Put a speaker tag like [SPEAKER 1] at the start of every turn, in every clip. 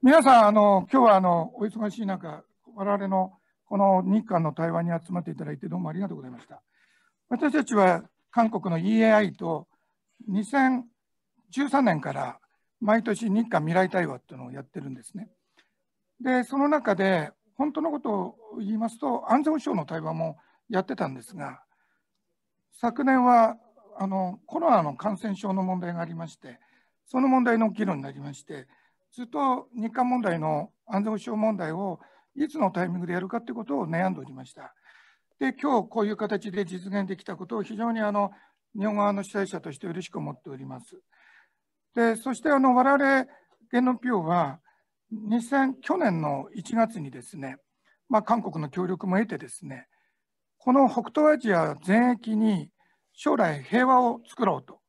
[SPEAKER 1] 皆さん、今日はお忙しい中、我々のこの日韓の対話に集まっていただいてどうもありがとうございました。私たちは韓国の EAI と2013年から毎年日韓未来対話というのをやってるんですね。で、その中で本当のことを言いますと、安全保障の対話もやってたんですが、昨年はコロナの感染症の問題がありまして、その問題の議論になりまして、ずっと日韓問題の安全保障問題をいつのタイミングでやるかということを悩んでおりました。で、今日こういう形で実現できたことを非常に日本側の主催者として嬉しく思っております。で、そして我々ゲノピオは去年の1月にですね、韓国の協力も得てですね、この北東アジア全域に将来平和を作ろうと、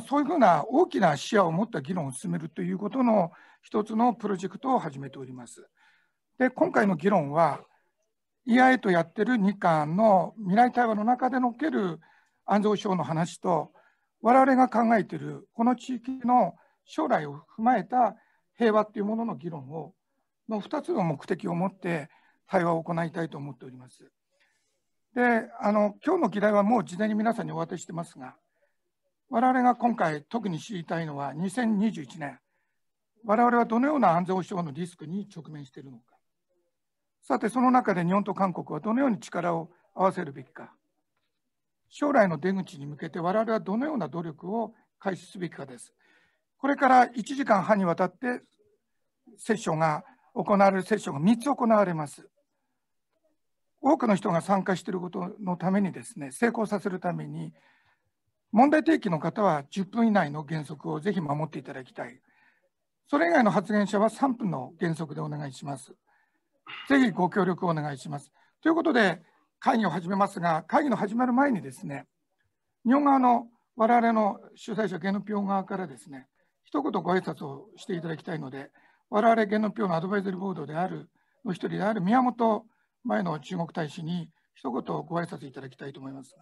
[SPEAKER 1] そういうふうな大きな視野を持った議論を進めるということの一つのプロジェクトを始めております。で、今回の議論は EIA とやってる日韓の未来対話の中でのおける安全保障の話と、我々が考えているこの地域の将来を踏まえた平和というものの議論の2つの目的を持って対話を行いたいと思っております。で、今日の議題はもう事前に皆さんにお渡ししてますが、我々が今回特に知りたいのは2021年、我々はどのような安全保障のリスクに直面しているのか。さて、その中で日本と韓国はどのように力を合わせるべきか。将来の出口に向けて我々はどのような努力を開始すべきかです。これから1時間半にわたってセッションが行われるセッションが3つ行われます。多くの人が参加していることのためにですね、成功させるために、問題提起の方は10分以内の原則をぜひ守っていただきたい。それ以外の発言者は3分の原則でお願いします。ぜひご協力をお願いします。ということで、会議を始めますが、会議の始まる前にですね、日本側の我々の主催者ゲノピオ側からですね、一言ご挨拶をしていただきたいので、我々ゲノピオのアドバイザリーボードであるの一人である宮本前の中国大使に一言ご挨拶いただきたいと思います。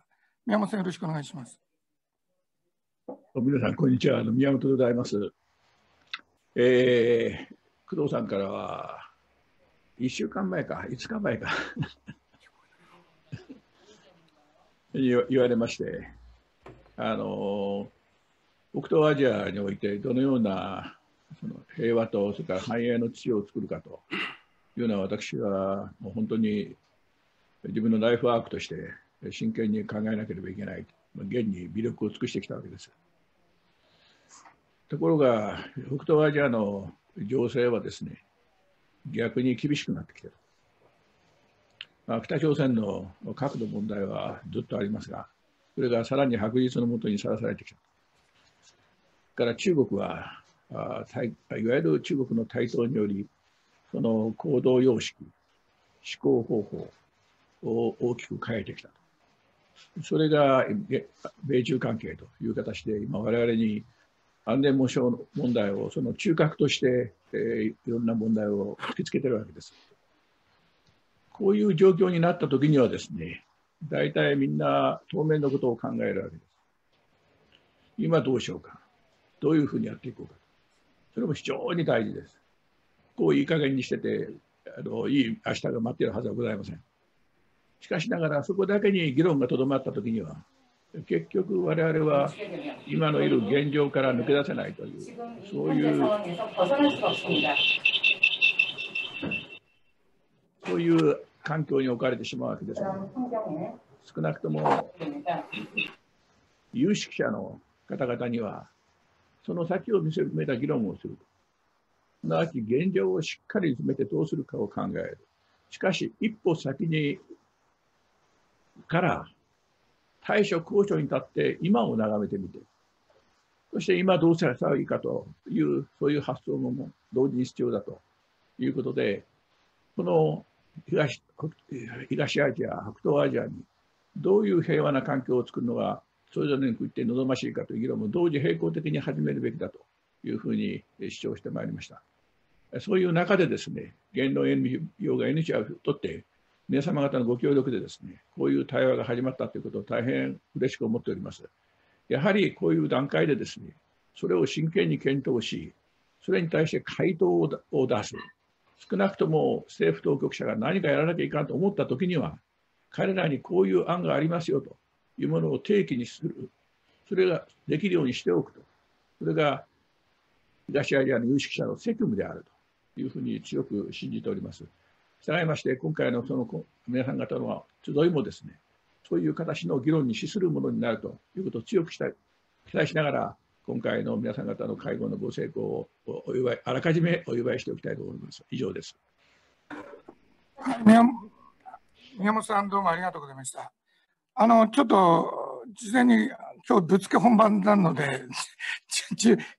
[SPEAKER 1] 宮本さん、よろしくお願いします。
[SPEAKER 2] 皆さん、こんにちは。宮本でございます。工藤さんからは、1週間前か、5日前か言われまして、北東アジアにおいてどのようなその平和とそれから繁栄の地を作るかというのは、私はもう本当に自分のライフワークとして真剣に考えなければいけない、現に微力を尽くしてきたわけです。ところが、北東アジアの情勢はですね、逆に厳しくなってきている。北朝鮮の核の問題はずっとありますが、それがさらに白日の下にさらされてきた。から中国は、いわゆる中国の台頭により、その行動様式、思考方法を大きく変えてきた。それが米中関係という形で、今我々に安全保障問題をその中核として、いろんな問題を突きつけているわけです。こういう状況になったときにはですね、大体みんな当面のことを考えるわけです。今どうしようか。どういうふうにやっていこうか。それも非常に大事です。こういい加減にしてて、いい明日が待っているはずはございません。しかしながら、そこだけに議論がとどまったときには、結局我々は今のいる現状から抜け出せないという、そういう環境に置かれてしまうわけですので、少なくとも有識者の方々には、その先を見据えた議論をする。すなわち現状をしっかり詰めてどうするかを考える。しかし、一歩先にから対処交渉に立って今を眺めてみて、そして今どうしたらいいかという、そういう発想も同時に必要だということで、この東アジア、北東アジアにどういう平和な環境を作るのがそれぞれにとって望ましいかという議論も同時並行的に始めるべきだというふうに主張してまいりました。そういう中でですね、言論 NPO が NHR をとって、皆様方のご協力でですね、こういう対話が始まったということを大変嬉しく思っております。やはりこういう段階でですね、それを真剣に検討し、それに対して回答を出す。少なくとも政府当局者が何かやらなきゃいかんと思ったときには、彼らにこういう案がありますよというものを提起にする。それができるようにしておくと。それが東アジアの有識者の責務であるというふうに強く信じております。従いまして、今回のその皆さん方の集いもですね、そういう形の議論に資するものになるということを強く期待しながら、今回の皆さん方の会合のご成功をあらかじめお祝いしておきたいと思います。以上です。
[SPEAKER 1] 宮本さん、どうもありがとうございました。ちょっと事前に今日ぶっつけ本番なので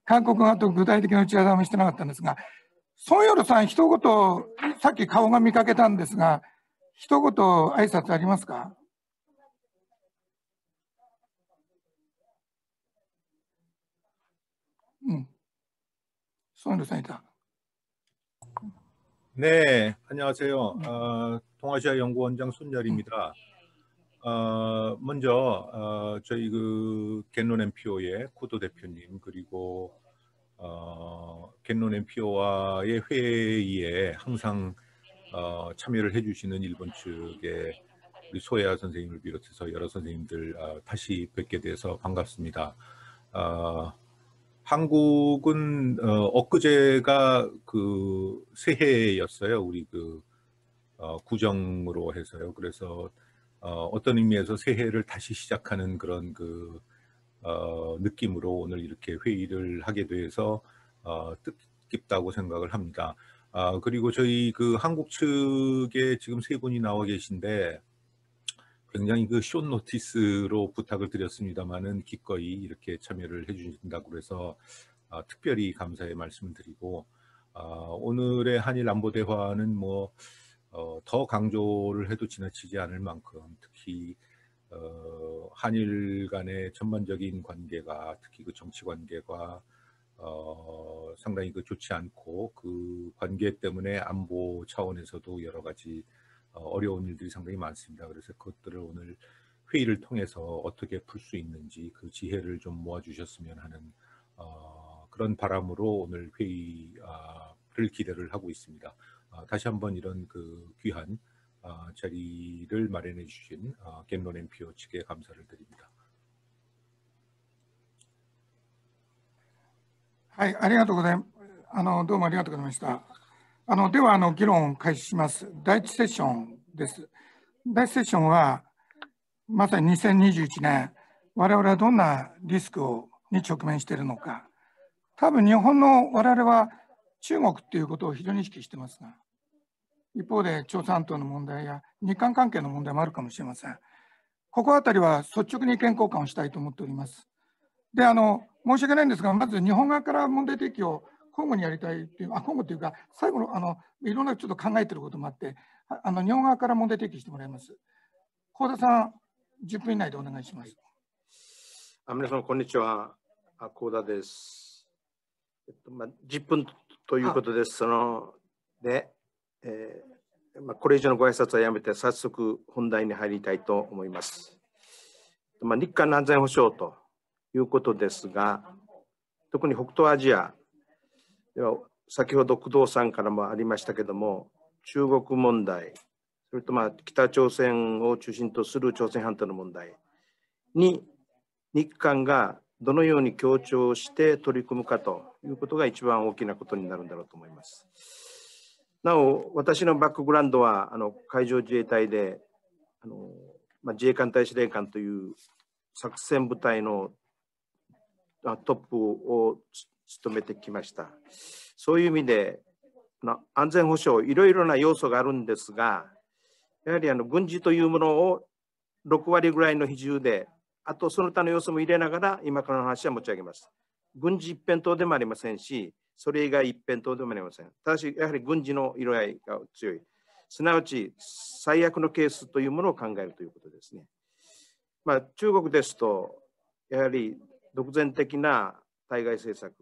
[SPEAKER 1] 韓国側と具体的な打ち合わせもしてなかったんですが、ソンヨルさん、一言、さっき顔が見かけたんですが、一言挨拶ありますか？ソンヨルさんいた。
[SPEAKER 3] 네, 안녕하세요. 동아시아 연구원장 손열입니다. 먼저 저희 그 겐론 NPO의 구도 대표님 그리고 겐론 NPO와의 회의에 항상 참여를 해주시는 일본 측의 우리 소혜아 선생님을 비롯해서 여러 선생님들 다시 뵙게 돼서 반갑습니다. 한국은 엊그제가 그 새해였어요. 우리 그 구정으로 해서요. 그래서 어떤 의미에서 새해를 다시 시작하는 그런 그 느낌으로 오늘 이렇게 회의를 하게 돼서 뜻깊다고 생각을 합니다. 그리고 저희 그 한국 측에 지금 세 분이 나와 계신데 굉장히 그 숏 노티스로 부탁을 드렸습니다만은 기꺼이 이렇게 참여를 해주신다고 해서 특별히 감사의 말씀을 드리고, 오늘의 한일 안보 대화는 뭐 더 강조를 해도 지나치지 않을 만큼 특히 한일 간의 전반적인 관계가 특히 그 정치 관계가 상당히 그 좋지 않고 그 관계 때문에 안보 차원에서도 여러 가지 어려운 일들이 상당히 많습니다. 그래서 그것들을 오늘 회의를 통해서 어떻게 풀 수 있는지 그 지혜를 좀 모아주셨으면 하는 그런 바람으로 오늘 회의를 기대를 하고 있습니다. 다시 한번 이런 그 귀한 자리를 마련해 주신 겐론 NPO 측에 감사를 드립니다.
[SPEAKER 1] はい、ありがとうございます。どうもありがとうございました。では議論を開始します。第1セッションです。第1セッションは、まさに2021年、我々はどんなリスクに直面しているのか。多分日本の我々は中国ということを非常に意識していますが、一方で朝鮮半島の問題や日韓関係の問題もあるかもしれません。ここあたりは率直に意見交換をしたいと思っております。で、申し訳ないんですが、まず日本側から問題提起を交互にやりたいという、交互というか、最後のいろんなちょっと考えていることもあって、日本側から問題提起してもらいます。幸田さん、10分以内でお願いします。
[SPEAKER 4] 皆さん、こんにちは。幸田です。10分ということです。これ以上のご挨拶はやめて、早速本題に入りたいと思います。日韓の安全保障ということですが、特に北東アジアでは、先ほど工藤さんからもありましたけれども、中国問題、それと北朝鮮を中心とする朝鮮半島の問題に、日韓がどのように協調して取り組むかということが一番大きなことになるんだろうと思います。なお、私のバックグラウンドは海上自衛隊で自衛艦隊司令官という作戦部隊のトップを務めてきました。そういう意味で安全保障いろいろな要素があるんですが、やはり軍事というものを6割ぐらいの比重で、あとその他の要素も入れながら今からの話は持ち上げます。軍事一辺倒でもありませんし、それ以外一辺倒でもありません。ただしやはり軍事の色合いが強い。すなわち最悪のケースというものを考えるということですね。中国ですと、やはり独善的な対外政策、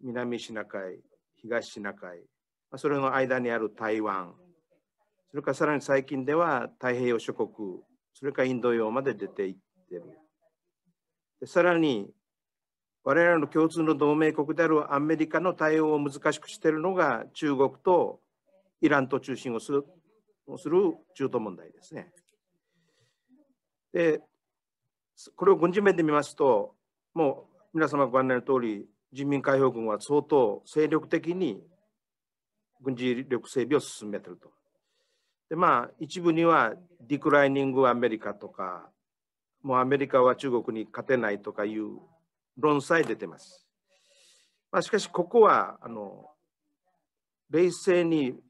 [SPEAKER 4] 南シナ海、東シナ海、それの間にある台湾、それからさらに最近では太平洋諸国、それからインド洋まで出ていっている。でさらに我々の共通の同盟国であるアメリカの対応を難しくしているのが中国とイランと中心をする中東問題ですね。で、これを軍事面で見ますと、もう皆様ご案内の通り、人民解放軍は相当精力的に軍事力整備を進めていると。で、一部にはディクライニングアメリカとか、もうアメリカは中国に勝てないとかいう論さえ出てます。しかし、ここは冷静に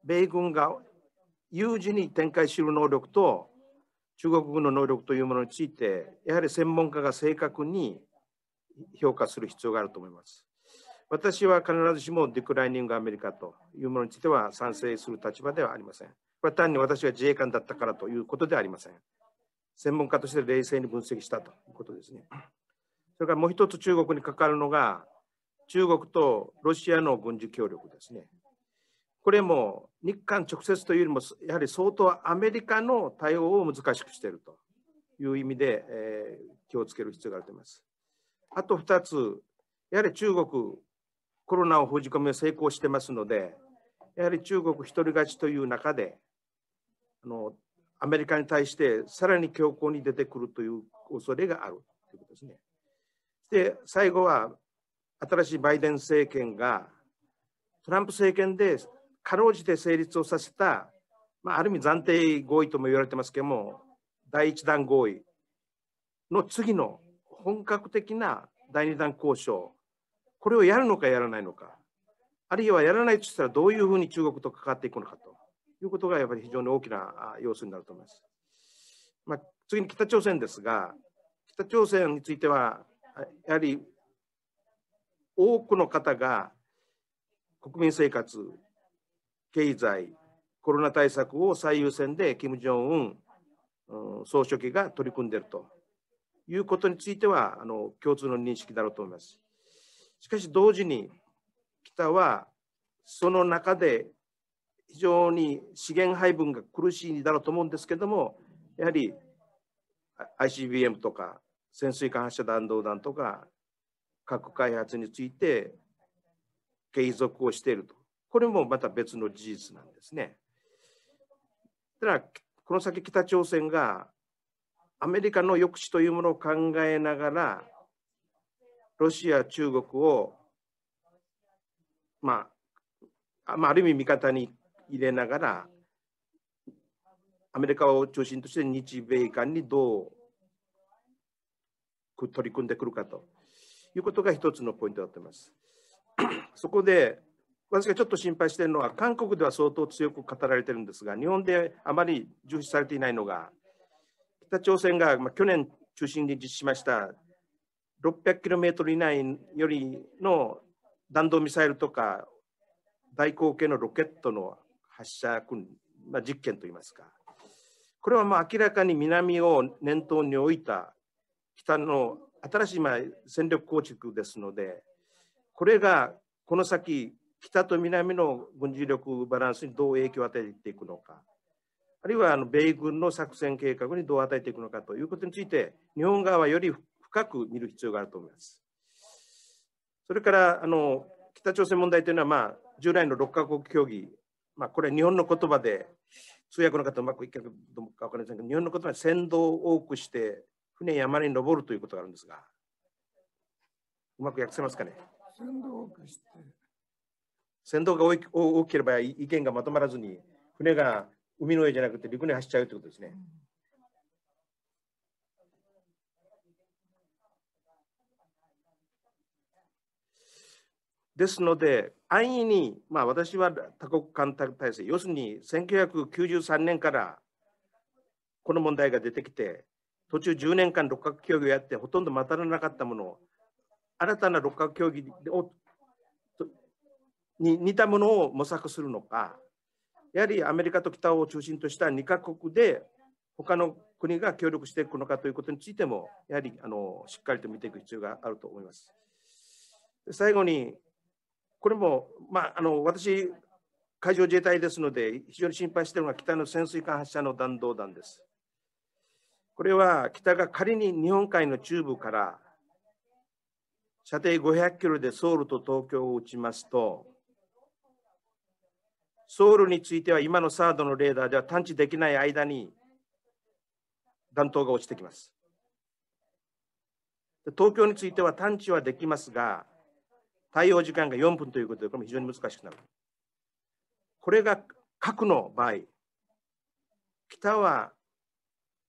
[SPEAKER 4] 米軍が有事に展開する能力と中国軍の能力というものについて、やはり専門家が正確に評価する必要があると思います。私は必ずしもディクライニングアメリカというものについては賛成する立場ではありません。これは単に私が自衛官だったからということではありません。専門家として冷静に分析したということですね。それからもう一つ中国に関わるのが、中国とロシアの軍事協力ですね。これも日韓直接というよりも、やはり相当アメリカの対応を難しくしているという意味で、気をつける必要があると思います。あと2つ、やはり中国、コロナを封じ込め成功してますので、やはり中国一人勝ちという中で、アメリカに対してさらに強硬に出てくるという恐れがあるということですね。で、最後は、新しいバイデン政権が、トランプ政権でかろうじて成立をさせた、ある意味暫定合意とも言われてますけども、第一弾合意の次の本格的な第二弾交渉、これをやるのかやらないのか、あるいはやらないとしたらどういうふうに中国と関わっていくのかということがやっぱり非常に大きな要素になると思います。次に北朝鮮ですが、北朝鮮については、やはり多くの方が国民生活、経済、コロナ対策を最優先で金正恩総書記が取り組んでいるということについては共通の認識だろうと思います。しかし同時に北はその中で非常に資源配分が苦しいんだろうと思うんですけれども、やはり ICBM とか潜水艦発射弾道弾とか核開発について継続をしていると。これもまた別の事実なんですね。ただ、この先北朝鮮がアメリカの抑止というものを考えながら、ロシア、中国を、ある意味味方に入れながら、アメリカを中心として日米間にどう取り組んでくるかということが一つのポイントだと思います。そこで、私がちょっと心配しているのは、韓国では相当強く語られているんですが、日本であまり重視されていないのが、北朝鮮が去年中心に実施しました600km 以内よりの弾道ミサイルとか大口径のロケットの発射実験といいますか、これは明らかに南を念頭に置いた北の新しい戦力構築ですので、これがこの先、北と南の軍事力バランスにどう影響を与えていくのか、あるいは米軍の作戦計画にどう与えていくのかということについて、日本側はより深く見る必要があると思います。それから北朝鮮問題というのは、従来の6カ国協議、これは日本の言葉で、通訳の方うまくいけるか分かりませんが、日本の言葉で船頭を多くして、船山に登るということがあるんですが、うまく訳せますかね。
[SPEAKER 1] 船頭を多くして。
[SPEAKER 4] 船頭が大きければ意見がまとまらずに、船が海の上じゃなくて陸に走っちゃうということですね。ですので、安易に、私は多国間体制、要するに1993年からこの問題が出てきて、途中10年間6カ国協議をやって、ほとんどまたらなかったものを、新たな6カ国協議に似たものを模索するのか、やはりアメリカと北を中心とした2カ国で他の国が協力していくのかということについても、やはりしっかりと見ていく必要があると思います。最後に、これも、私、海上自衛隊ですので、非常に心配しているのが北の潜水艦発射の弾道弾です。これは北が仮に日本海の中部から射程500キロでソウルと東京を撃ちますと、ソウルについては今のサードのレーダーでは探知できない間に弾頭が落ちてきます。東京については探知はできますが、対応時間が4分ということで、これも非常に難しくなる。これが核の場合、北は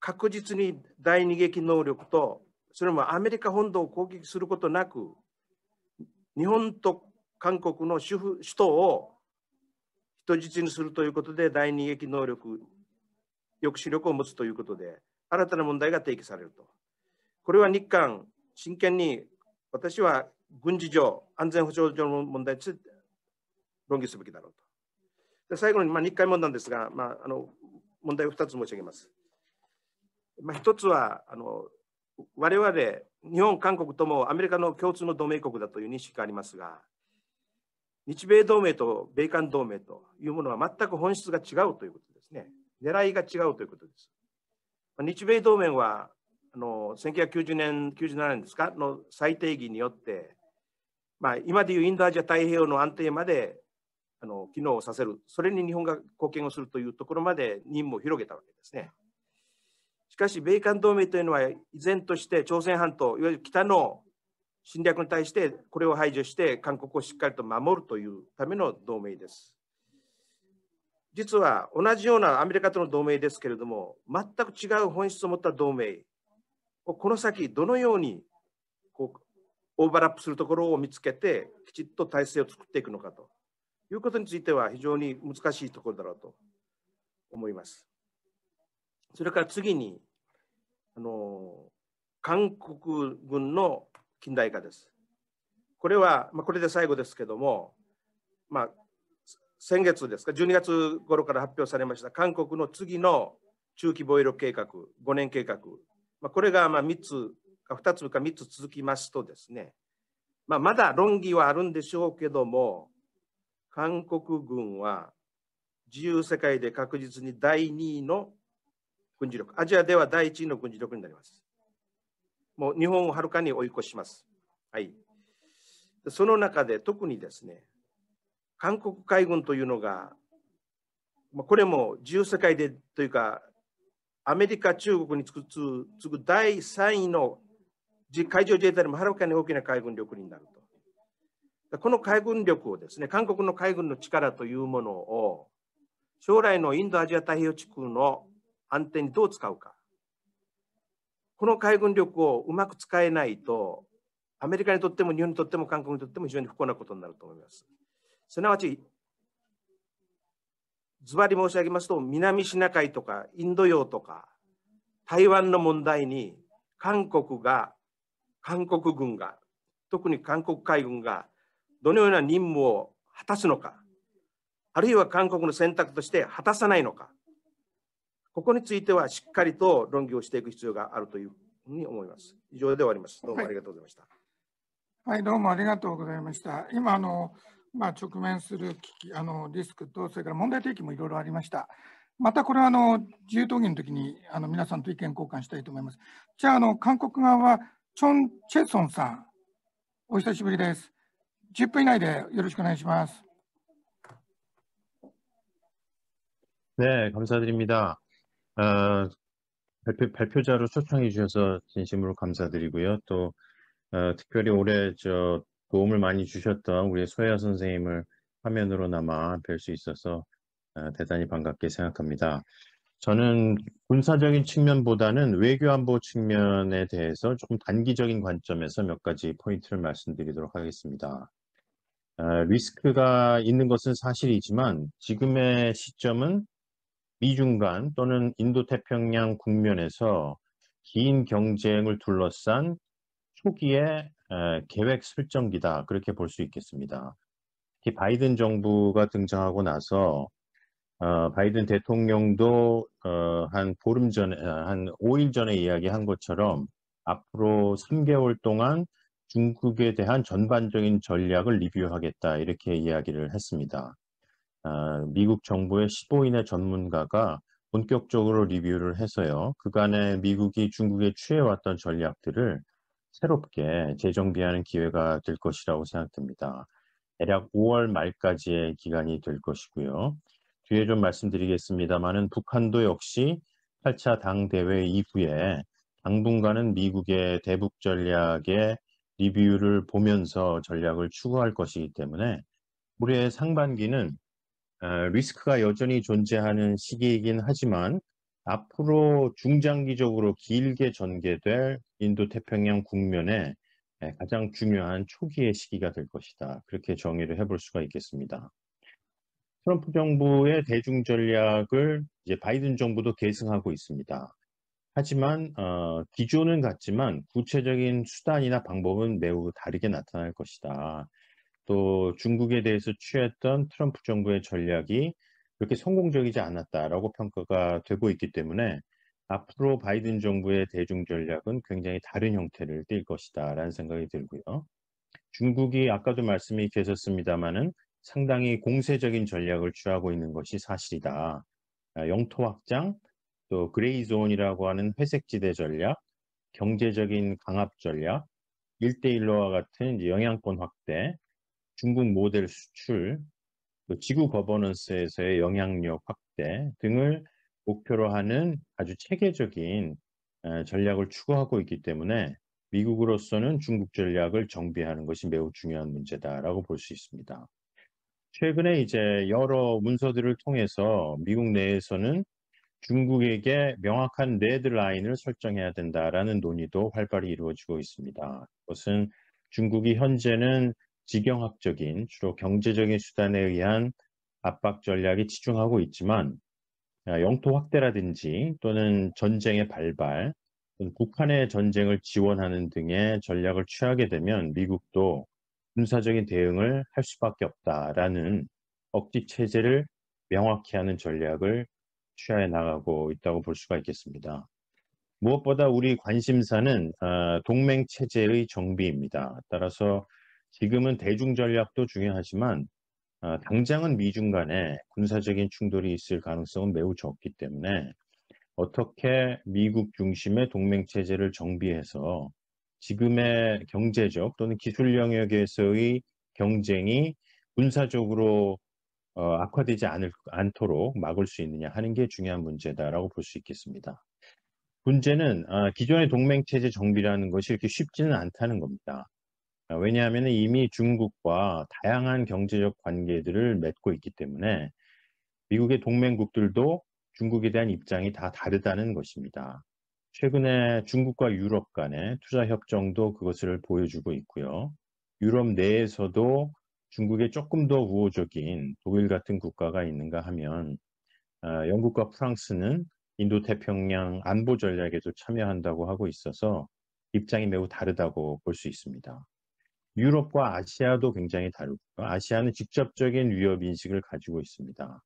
[SPEAKER 4] 確実に第二撃能力と、それもアメリカ本土を攻撃することなく、日本と韓国の首都を人質にするということで、第二撃能力、抑止力を持つということで、新たな問題が提起されると。これは日韓、真剣に私は軍事上、安全保障上の問題について論議すべきだろうと。で最後に、日韓問題ですが、問題を2つ申し上げます。1つは我々、日本、韓国ともアメリカの共通の同盟国だという認識がありますが、日米同盟と米韓同盟というものは全く本質が違うということですね。狙いが違うということです。日米同盟は1990年、97年ですかの再定義によって、今でいうインドアジア太平洋の安定まで機能させる、それに日本が貢献をするというところまで任務を広げたわけですね。しかし、米韓同盟というのは依然として朝鮮半島、いわゆる北の侵略に対してこれを排除して韓国をしっかりと守るというための同盟です。実は同じようなアメリカとの同盟ですけれども、全く違う本質を持った同盟をこの先どのようにオーバーラップするところを見つけてきちっと体制を作っていくのかということについては非常に難しいところだろうと思います。それから次に韓国軍の近代化です。これは、これで最後ですけども、先月ですか、12月頃から発表されました韓国の次の中期防衛力計画、5年計画、これが2つか3つ続きますとですね、まだ論議はあるんでしょうけども、韓国軍は自由世界で確実に第2位の軍事力、アジアでは第1位の軍事力になります。もう日本をはるかに追い越します。はい。その中で特にですね、韓国海軍というのが、これも自由世界でというか、アメリカ、中国に次ぐ第3位の海上自衛隊でもはるかに大きな海軍力になると。この海軍力をですね、韓国の海軍の力というものを、将来のインドアジア太平洋地区の安定にどう使うか。この海軍力をうまく使えないと、アメリカにとっても日本にとっても韓国にとっても非常に不幸なことになると思います。すなわち、ズバリ申し上げますと、南シナ海とかインド洋とか台湾の問題に韓国軍が、特に韓国海軍がどのような任務を果たすのか、あるいは韓国の選択として果たさないのか、ここについてはしっかりと論議をしていく必要があるというふうに思います。以上で終わります。どうもありがとうございました。
[SPEAKER 1] はい、どうもありがとうございました。今直面するリスクと、それから問題提起もいろいろありました。またこれは自由討議の時に皆さんと意見交換したいと思います。じゃあ、韓国側はチョン・チェソンさん、お久しぶりです。10分以内でよろしくお願いします。
[SPEAKER 5] 네, 감사드립니다. 발표자로 초청해 주셔서 진심으로 감사드리고요. 또 특별히 올해 도움을 많이 주셨던 우리 소혜아 선생님을 화면으로나마 뵐 수 있어서 대단히 반갑게 생각합니다. 저는 군사적인 측면보다는 외교안보 측면에 대해서 조금 단기적인 관점에서 몇 가지 포인트를 말씀드리도록 하겠습니다. 리스크가 있는 것은 사실이지만 지금의 시점은 미중 간 또는 인도태평양 국면에서 긴 경쟁을 둘러싼 초기의 계획 설정기다, 그렇게 볼 수 있겠습니다. 특히 바이든 정부가 등장하고 나서 바이든 대통령도 한 보름 전에, 한 5일 전에 이야기한 것처럼 앞으로 3개월 동안 중국에 대한 전반적인 전략을 리뷰하겠다, 이렇게 이야기를 했습니다. 미국 정부의 15인의 전문가가 본격적으로 리뷰를 해서요, 그간에 미국이 중국에 취해왔던 전략들을 새롭게 재정비하는 기회가 될 것이라고 생각됩니다. 대략 5월 말까지의 기간이 될 것이고요. 뒤에 좀 말씀드리겠습니다만은 북한도 역시 8차 당대회 이후에 당분간은 미국의 대북 전략의 리뷰를 보면서 전략을 추구할 것이기 때문에 올해 상반기는 리스크가 여전히 존재하는 시기이긴 하지만 앞으로 중장기적으로 길게 전개될 인도태평양 국면에 가장 중요한 초기의 시기가 될 것이다. 그렇게 정의를 해볼 수가 있겠습니다. 트럼프 정부의 대중 전략을 이제 바이든 정부도 계승하고 있습니다. 하지만 기조는 같지만 구체적인 수단이나 방법은 매우 다르게 나타날 것이다. 또 중국에 대해서 취했던 트럼프 정부의 전략이 그렇게 성공적이지 않았다라고 평가가 되고 있기 때문에 앞으로 바이든 정부의 대중 전략은 굉장히 다른 형태를 띨 것이다라는 생각이 들고요. 중국이 아까도 말씀이 계셨습니다마는 상당히 공세적인 전략을 취하고 있는 것이 사실이다. 영토 확장, 또 그레이 존이라고 하는 회색지대 전략, 경제적인 강압 전략, 1대1로와 같은 영향권 확대, 중국 모델 수출, 또 지구 거버넌스에서의 영향력 확대 등을 목표로 하는 아주 체계적인 전략을 추구하고 있기 때문에 미국으로서는 중국 전략을 정비하는 것이 매우 중요한 문제다라고 볼 수 있습니다. 최근에 이제 여러 문서들을 통해서 미국 내에서는 중국에게 명확한 레드라인을 설정해야 된다라는 논의도 활발히 이루어지고 있습니다. 그것은 중국이 현재는 지경학적인 주로 경제적인 수단에 의한 압박 전략에 치중하고 있지만 영토 확대라든지 또는 전쟁의 발발, 또는 북한의 전쟁을 지원하는 등의 전략을 취하게 되면 미국도 군사적인 대응을 할 수밖에 없다라는 억지 체제를 명확히 하는 전략을 취하해 나가고 있다고 볼 수가 있겠습니다. 무엇보다 우리 관심사는 동맹 체제의 정비입니다. 따라서 지금은 대중 전략도 중요하지만 당장은 미중 간에 군사적인 충돌이 있을 가능성은 매우 적기 때문에 어떻게 미국 중심의 동맹 체제를 정비해서 지금의 경제적 또는 기술 영역에서의 경쟁이 군사적으로 악화되지 않도록 막을 수 있느냐 하는 게 중요한 문제다라고 볼 수 있겠습니다. 문제는 기존의 동맹체제 정비라는 것이 이렇게 쉽지는 않다는 겁니다. 왜냐하면 이미 중국과 다양한 경제적 관계들을 맺고 있기 때문에 미국의 동맹국들도 중국에 대한 입장이 다 다르다는 것입니다. 최근에 중국과 유럽 간의 투자 협정도 그것을 보여주고 있고요. 유럽 내에서도 중국에 조금 더 우호적인 독일 같은 국가가 있는가 하면 영국과 프랑스는 인도태평양 안보 전략에도 참여한다고 하고 있어서 입장이 매우 다르다고 볼 수 있습니다. 유럽과 아시아도 굉장히 다르고요. 아시아는 직접적인 위협인식을 가지고 있습니다.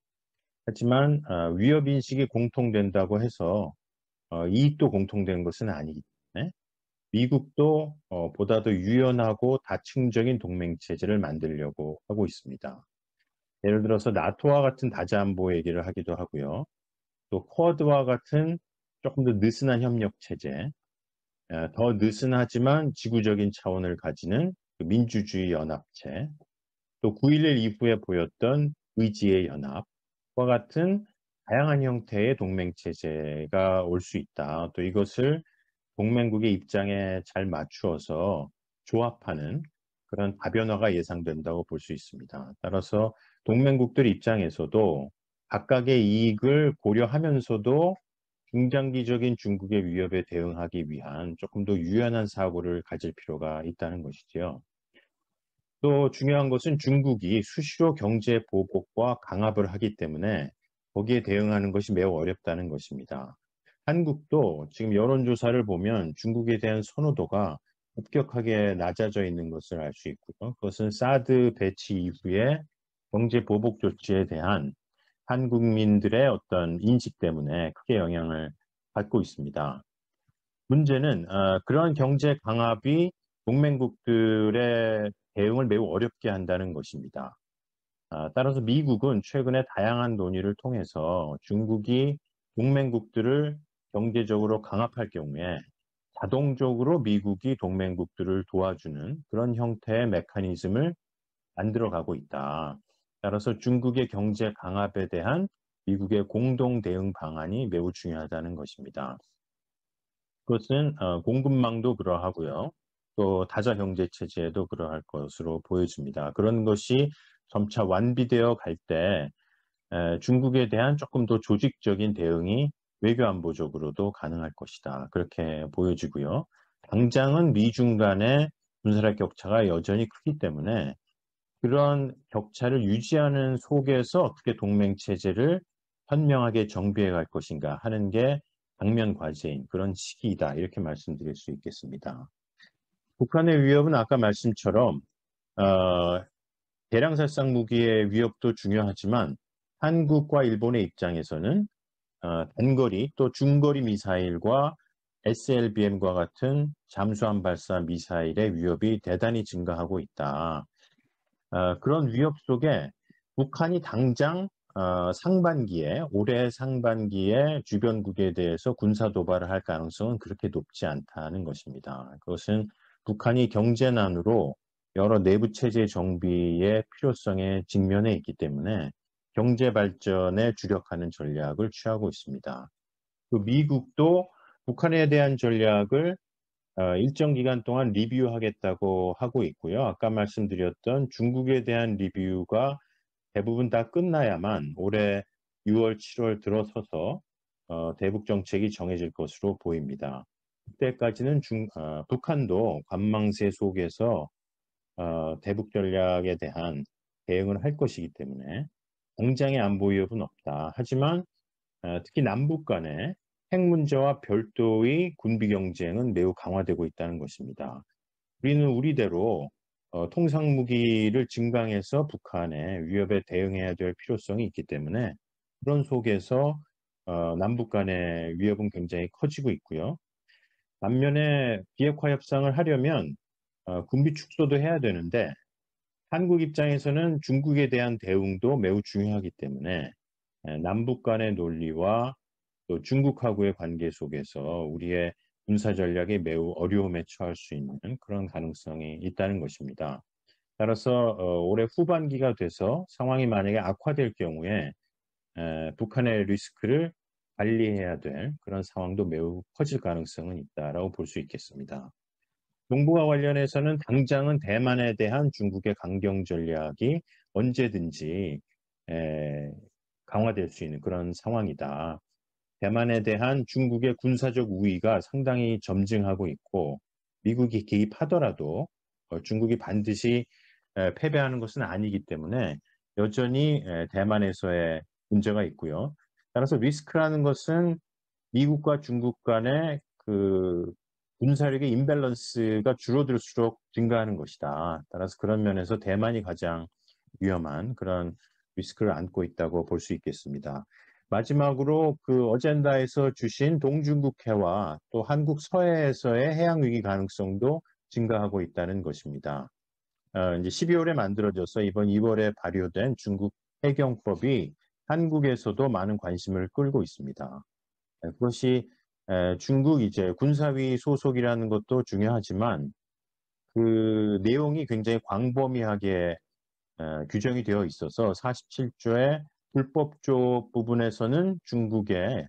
[SPEAKER 5] 하지만 위협인식이 공통된다고 해서 이익도 공통된 것은 아니기 때문에 미국도 보다 더 유연하고 다층적인 동맹체제를 만들려고 하고 있습니다. 예를 들어서 나토와 같은 다자안보 얘기를 하기도 하고요. 또 쿼드와 같은 조금 더 느슨한 협력체제, 더 느슨하지만 지구적인 차원을 가지는 그 민주주의 연합체, 또 9.11 이후에 보였던 의지의 연합과 같은 다양한 형태의 동맹체제가 올 수 있다. 또 이것을 동맹국의 입장에 잘 맞추어서 조합하는 그런 다변화가 예상된다고 볼 수 있습니다. 따라서 동맹국들 입장에서도 각각의 이익을 고려하면서도 중장기적인 중국의 위협에 대응하기 위한 조금 더 유연한 사고를 가질 필요가 있다는 것이지요. 또 중요한 것은 중국이 수시로 경제 보복과 강압을 하기 때문에 거기에 대응하는 것이 매우 어렵다는 것입니다. 한국도 지금 여론조사를 보면 중국에 대한 선호도가 급격하게 낮아져 있는 것을 알 수 있고요. 그것은 사드 배치 이후에 경제 보복 조치에 대한 한국민들의 어떤 인식 때문에 크게 영향을 받고 있습니다. 문제는 그러한 경제 강압이 동맹국들의 대응을 매우 어렵게 한다는 것입니다. 따라서 미국은 최근에 다양한 논의를 통해서 중국이 동맹국들을 경제적으로 강압할 경우에 자동적으로 미국이 동맹국들을 도와주는 그런 형태의 메커니즘을 만들어가고 있다. 따라서 중국의 경제 강압에 대한 미국의 공동 대응 방안이 매우 중요하다는 것입니다. 그것은 공급망도 그러하고요. 또 다자 경제 체제에도 그러할 것으로 보여집니다. 그런 것이 점차 완비되어 갈 때 중국에 대한 조금 더 조직적인 대응이 외교안보적으로도 가능할 것이다. 그렇게 보여지고요. 당장은 미중 간의 군사력 격차가 여전히 크기 때문에 그런 격차를 유지하는 속에서 어떻게 동맹체제를 현명하게 정비해 갈 것인가 하는 게 당면 과제인 그런 시기이다. 이렇게 말씀드릴 수 있겠습니다. 북한의 위협은 아까 말씀처럼 대량살상 무기의 위협도 중요하지만 한국과 일본의 입장에서는 단거리 또 중거리 미사일과 SLBM과 같은 잠수함 발사 미사일의 위협이 대단히 증가하고 있다. 그런 위협 속에 북한이 당장 올해 상반기에 주변국에 대해서 군사 도발을 할 가능성은 그렇게 높지 않다는 것입니다. 그것은 북한이 경제난으로 여러 내부 체제 정비의 필요성에 직면해 있기 때문에 경제 발전에 주력하는 전략을 취하고 있습니다. 또 미국도 북한에 대한 전략을 일정 기간 동안 리뷰하겠다고 하고 있고요. 아까 말씀드렸던 중국에 대한 리뷰가 대부분 다 끝나야만 올해 6월, 7월 들어서서 대북 정책이 정해질 것으로 보입니다. 그때까지는 북한도 관망세 속에서 대북 전략에 대한 대응을 할 것이기 때문에 당장의 안보 위협은 없다. 하지만 특히 남북 간의 핵 문제와 별도의 군비 경쟁은 매우 강화되고 있다는 것입니다. 우리는 우리대로 통상 무기를 증강해서 북한의 위협에 대응해야 될 필요성이 있기 때문에 그런 속에서 남북 간의 위협은 굉장히 커지고 있고요. 반면에 비핵화 협상을 하려면 군비 축소도 해야 되는데 한국 입장에서는 중국에 대한 대응도 매우 중요하기 때문에 남북 간의 논리와 또 중국하고의 관계 속에서 우리의 군사 전략이 매우 어려움에 처할 수 있는 그런 가능성이 있다는 것입니다. 따라서 올해 후반기가 돼서 상황이 만약에 악화될 경우에 북한의 리스크를 관리해야 될 그런 상황도 매우 커질 가능성은 있다라고 볼 수 있겠습니다. 동북아 관련해서는 당장은 대만에 대한 중국의 강경 전략이 언제든지 강화될 수 있는 그런 상황이다. 대만에 대한 중국의 군사적 우위가 상당히 점증하고 있고 미국이 개입하더라도 중국이 반드시 패배하는 것은 아니기 때문에 여전히 대만에서의 문제가 있고요. 따라서 리스크라는 것은 미국과 중국 간의 그 군사력의 임밸런스가 줄어들수록 증가하는 것이다. 따라서 그런 면에서 대만이 가장 위험한 그런 리스크를 안고 있다고 볼 수 있겠습니다. 마지막으로 그 어젠다에서 주신 동중국해와 또 한국 서해에서의 해양 위기 가능성도 증가하고 있다는 것입니다. 이제 12월에 만들어져서 이번 2월에 발효된 중국 해경법이 한국에서도 많은 관심을 끌고 있습니다. 그것이 중국 이제 군사위 소속이라는 것도 중요하지만 그 내용이 굉장히 광범위하게 규정이 되어 있어서 47조의 불법조 부분에서는 중국의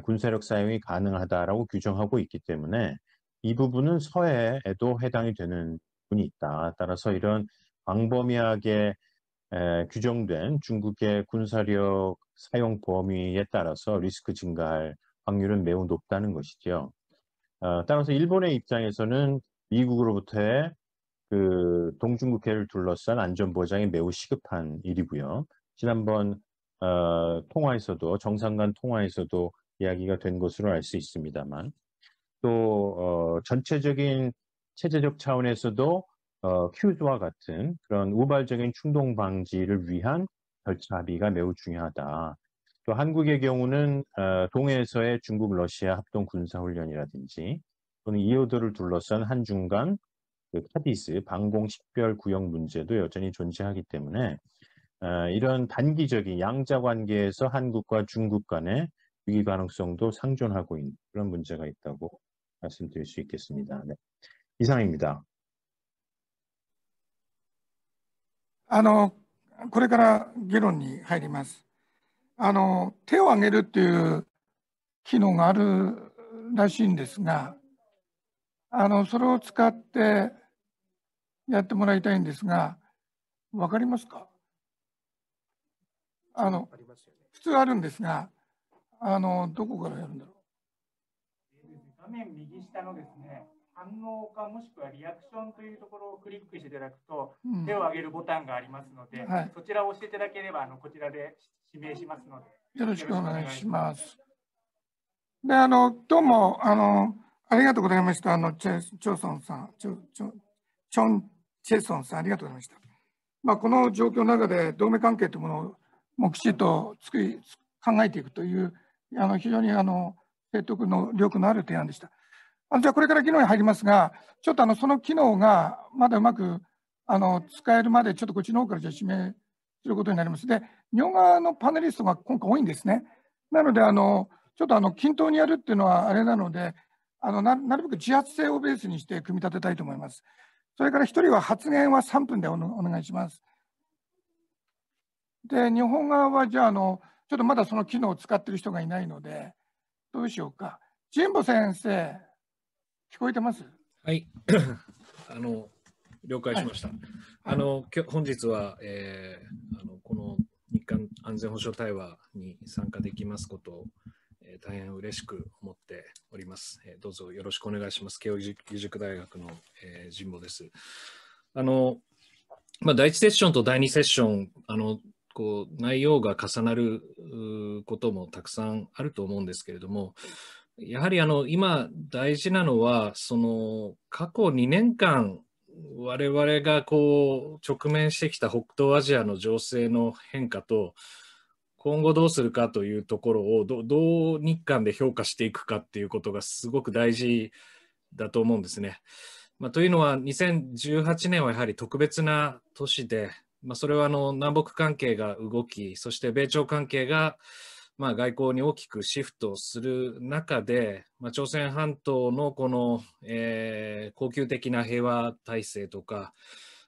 [SPEAKER 5] 군사력 사용이 가능하다라고 규정하고 있기 때문에 이 부분은 서해에도 해당이 되는 부분이 있다. 따라서 이런 광범위하게 규정된 중국의 군사력 사용 범위에 따라서 리스크 증가할 확률은 매우 높다는 것이죠. 따라서 일본의 입장에서는 미국으로부터의 그 동중국해를 둘러싼 안전보장이 매우 시급한 일이고요. 지난번 통화에서도 정상간 통화에서도 이야기가 된 것으로 알 수 있습니다만 또 전체적인 체제적 차원에서도 큐즈와 같은 그런 우발적인 충동 방지를 위한 절차 합의가 매우 중요하다. 또 한국의 경우는 동해에서의 중국 러시아 합동 군사훈련이라든지 또는 이오도를 둘러싼 한중 간 그 카디스 방공 식별 구역 문제도 여전히 존재하기 때문에 이런 단기적인 양자 관계에서 한국과 중국 간의 위기 가능성도 상존하고 있는 그런 문제가 있다고 말씀드릴 수 있겠습니다. 네. 이상입니다.
[SPEAKER 1] これから議論に入ります。手を挙げるという機能があるらしいんですが、それを使ってやってもらいたいんですが、わかりますか？普通あるんですが、どこからやるんだろう。
[SPEAKER 6] 画面右下のですね、反応かもしくはリアクションというところをクリックしていただくと、手を挙げるボタンがありますので、はい、そちらを押していただければこちらで指名しますので、
[SPEAKER 1] よろしくお願いします。で、どうもありがとうございました。チョソンさん、チョン・チェソンさん、ありがとうございました。この状況の中で同盟関係というものをもうきちっと考えていくという非常に説得の力のある提案でした。じゃあこれから議論に入りますが、ちょっとその機能がまだうまく使えるまで、ちょっとこっちの方からじゃあ指名することになります。で、日本側のパネリストが今回多いんですね。なので、ちょっと均等にやるっていうのはあれなので、なるべく自発性をベースにして組み立てたいと思います。それから1人は発言は3分でお願いします。で、日本側はじゃあ、ちょっとまだその機能を使っている人がいないので、どうしようか。神保先生、聞こえてます？
[SPEAKER 7] はい。了解しました。本日は、この日韓安全保障対話に参加できますことを、大変嬉しく思っております。どうぞよろしくお願いします。慶應義塾大学の、神保です。第1セッションと第2セッション、内容が重なることもたくさんあると思うんですけれども、やはり今大事なのは、過去2年間、我々が直面してきた北東アジアの情勢の変化と、今後どうするかというところをどう日韓で評価していくかっていうことがすごく大事だと思うんですね。というのは、2018年はやはり特別な年で、それは南北関係が動き、そして米朝関係が外交に大きくシフトする中で、朝鮮半島のこの、恒久的な平和体制とか、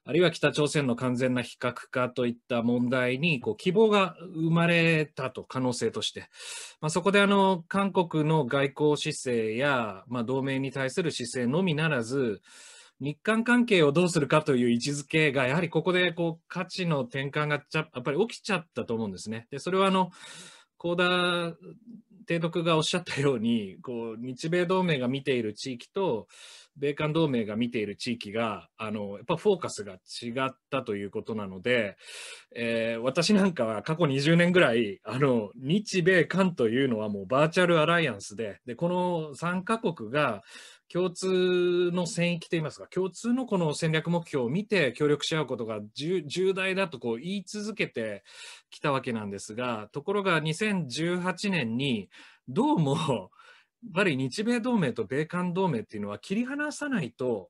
[SPEAKER 7] あるいは北朝鮮の完全な非核化といった問題に希望が生まれたと、可能性として。そこで韓国の外交姿勢や、同盟に対する姿勢のみならず、日韓関係をどうするかという位置づけが、やはりここで価値の転換がやっぱり起きちゃったと思うんですね。で、それは香田提督がおっしゃったように、日米同盟が見ている地域と、米韓同盟が見ている地域が、やっぱフォーカスが違ったということなので、私なんかは過去20年ぐらい、日米韓というのはもうバーチャルアライアンスで、この3カ国が共通の戦域といいますか、共通のこの戦略目標を見て協力し合うことが重大だと言い続けてきたわけなんですが、ところが2018年にどうもやっぱり日米同盟と米韓同盟っていうのは切り離さないと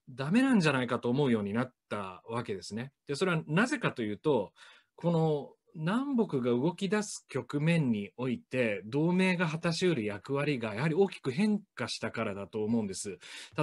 [SPEAKER 7] ダメなんじゃないかと思うようになったわけですね。で、それはなぜかというと、この南北が動き出す局面において同盟が果たし得る役割がやはり大きく変化したからだと思うんです。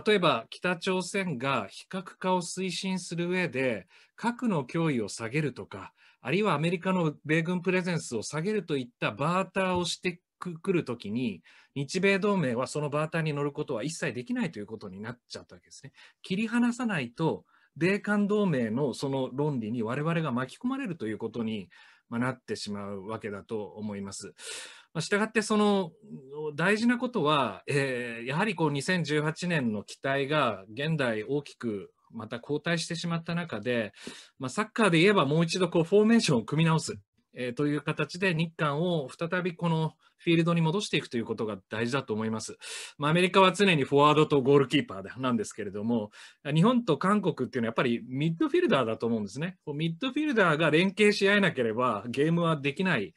[SPEAKER 7] 例えば北朝鮮が非核化を推進する上で核の脅威を下げるとか、あるいはアメリカの米軍プレゼンスを下げるといったバーターをしてくるときに、日米同盟はそのバーターに乗ることは一切できないということになっちゃったわけですね。切り離さないと米韓同盟のその論理に我々が巻き込まれるということになってしまうわけだと思います。したがってその大事なことは、やはり2018年の期待が現代大きくまた後退してしまった中で、サッカーで言えばもう一度フォーメーションを組み直す、という形で日韓を再びこのフィールドに戻していくということが大事だと思います。アメリカは常にフォワードとゴールキーパーなんですけれども、日本と韓国っていうのはやっぱりミッドフィルダーだと思うんですね。ミッドフィルダーが連携し合えなければゲームはできない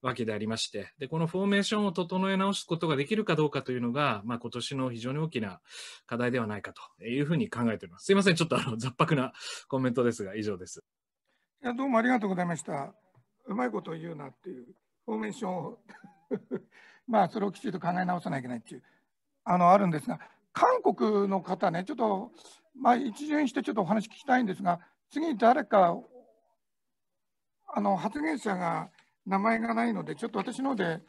[SPEAKER 7] わけでありまして、でこのフォーメーションを整え直すことができるかどうかというのが、今年の非常に大きな課題ではないかというふうに考えております。すいません、ちょっと雑白なコメントですが、以上です。
[SPEAKER 1] いや、どうもありがとうございました。うまいことを言うなっていう、フォーメーションをそれをきちんと考え直さなきゃいけないっていう、あるんですが、韓国の方ね、ちょっと、一巡してちょっとお話聞きたいんですが、次に誰か発言者が名前がないので、ちょっと私ので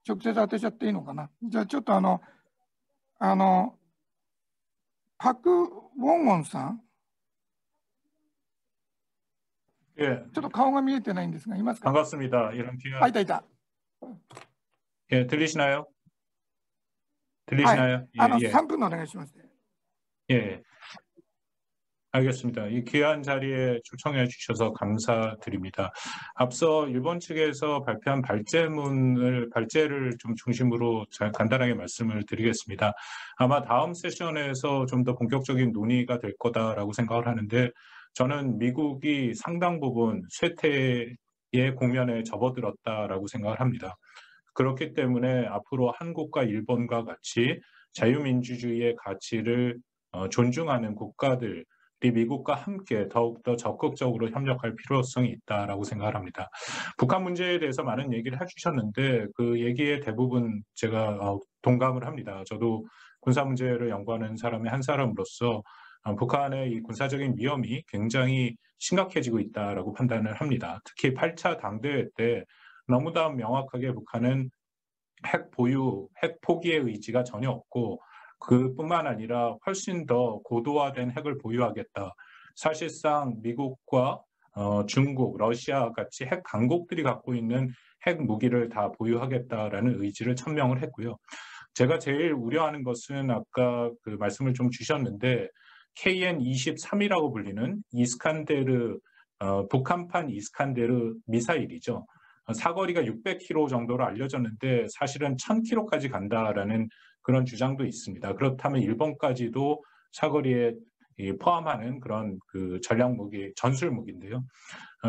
[SPEAKER 1] 直接当てちゃっていいのかな。じゃあちょっとパク・ウォンウォンさん。
[SPEAKER 8] 예,
[SPEAKER 1] ちょっと顔が見えてないんですが、いますか。
[SPEAKER 8] 반갑습니다. 이런 기회.
[SPEAKER 1] いたいた。
[SPEAKER 8] 예, 들리시나요? 들리시나요? 예, 예.
[SPEAKER 1] 3分お願いします。
[SPEAKER 8] 예. 알겠습니다. 이 귀한 자리에 초청해 주셔서 감사드립니다. 앞서 일본 측에서 발표한 발제를 좀 중심으로 간단하게 말씀을 드리겠습니다. 아마 다음 세션에서 좀 더 본격적인 논의가 될 거다라고 생각을 하는데, 저는 미국이 상당 부분 쇠퇴의 국면에 접어들었다라고 생각을 합니다. 그렇기 때문에 앞으로 한국과 일본과 같이 자유민주주의의 가치를 존중하는 국가들, 미국과 함께 더욱더 적극적으로 협력할 필요성이 있다라고 생각을 합니다. 북한 문제에 대해서 많은 얘기를 해주셨는데 그 얘기에 대부분 제가 동감을 합니다. 저도 군사 문제를 연구하는 사람의 한 사람으로서 북한의 이 군사적인 위험이 굉장히 심각해지고 있다라고 판단을 합니다. 특히 8차 당대회 때 너무나 명확하게 북한은 핵 보유, 핵 포기의 의지가 전혀 없고 그뿐만 아니라 훨씬 더 고도화된 핵을 보유하겠다. 사실상 미국과 중국, 러시아 같이 핵 강국들이 갖고 있는 핵 무기를 다 보유하겠다라는 의지를 천명을 했고요. 제가 제일 우려하는 것은 아까 그 말씀을 좀 주셨는데 KN-23이라고 불리는 이스칸데르, 북한판 이스칸데르 미사일이죠. 사거리가 600km 정도로 알려졌는데 사실은 1000km까지 간다라는 그런 주장도 있습니다. 그렇다면 일본까지도 사거리에 포함하는 그런 그 전략 무기, 전술 무기인데요.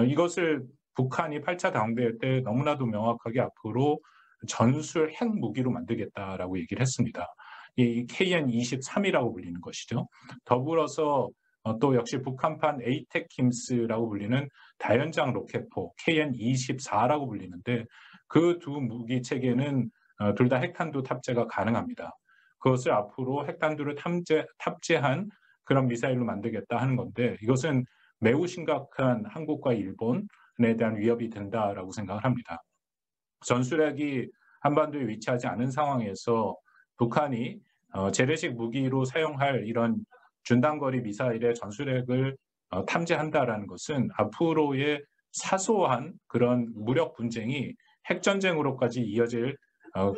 [SPEAKER 8] 이것을 북한이 8차 당대회 때 너무나도 명확하게 앞으로 전술 핵 무기로 만들겠다라고 얘기를 했습니다. 이 KN-23이라고 불리는 것이죠. 더불어서 또 역시 북한판 에이테킴스라고 불리는 다연장 로켓포 KN-24라고 불리는데 그 두 무기 체계는 둘 다 핵탄두 탑재가 가능합니다. 그것을 앞으로 핵탄두를 탑재한 그런 미사일로 만들겠다 하는 건데 이것은 매우 심각한 한국과 일본에 대한 위협이 된다라고 생각을 합니다. 전술핵이 한반도에 위치하지 않은 상황에서 북한이 재래식 무기로 사용할 이런 준단거리 미사일의 전술핵을 탐지한다라는 것은 앞으로의 사소한 그런 무력 분쟁이 핵전쟁으로까지 이어질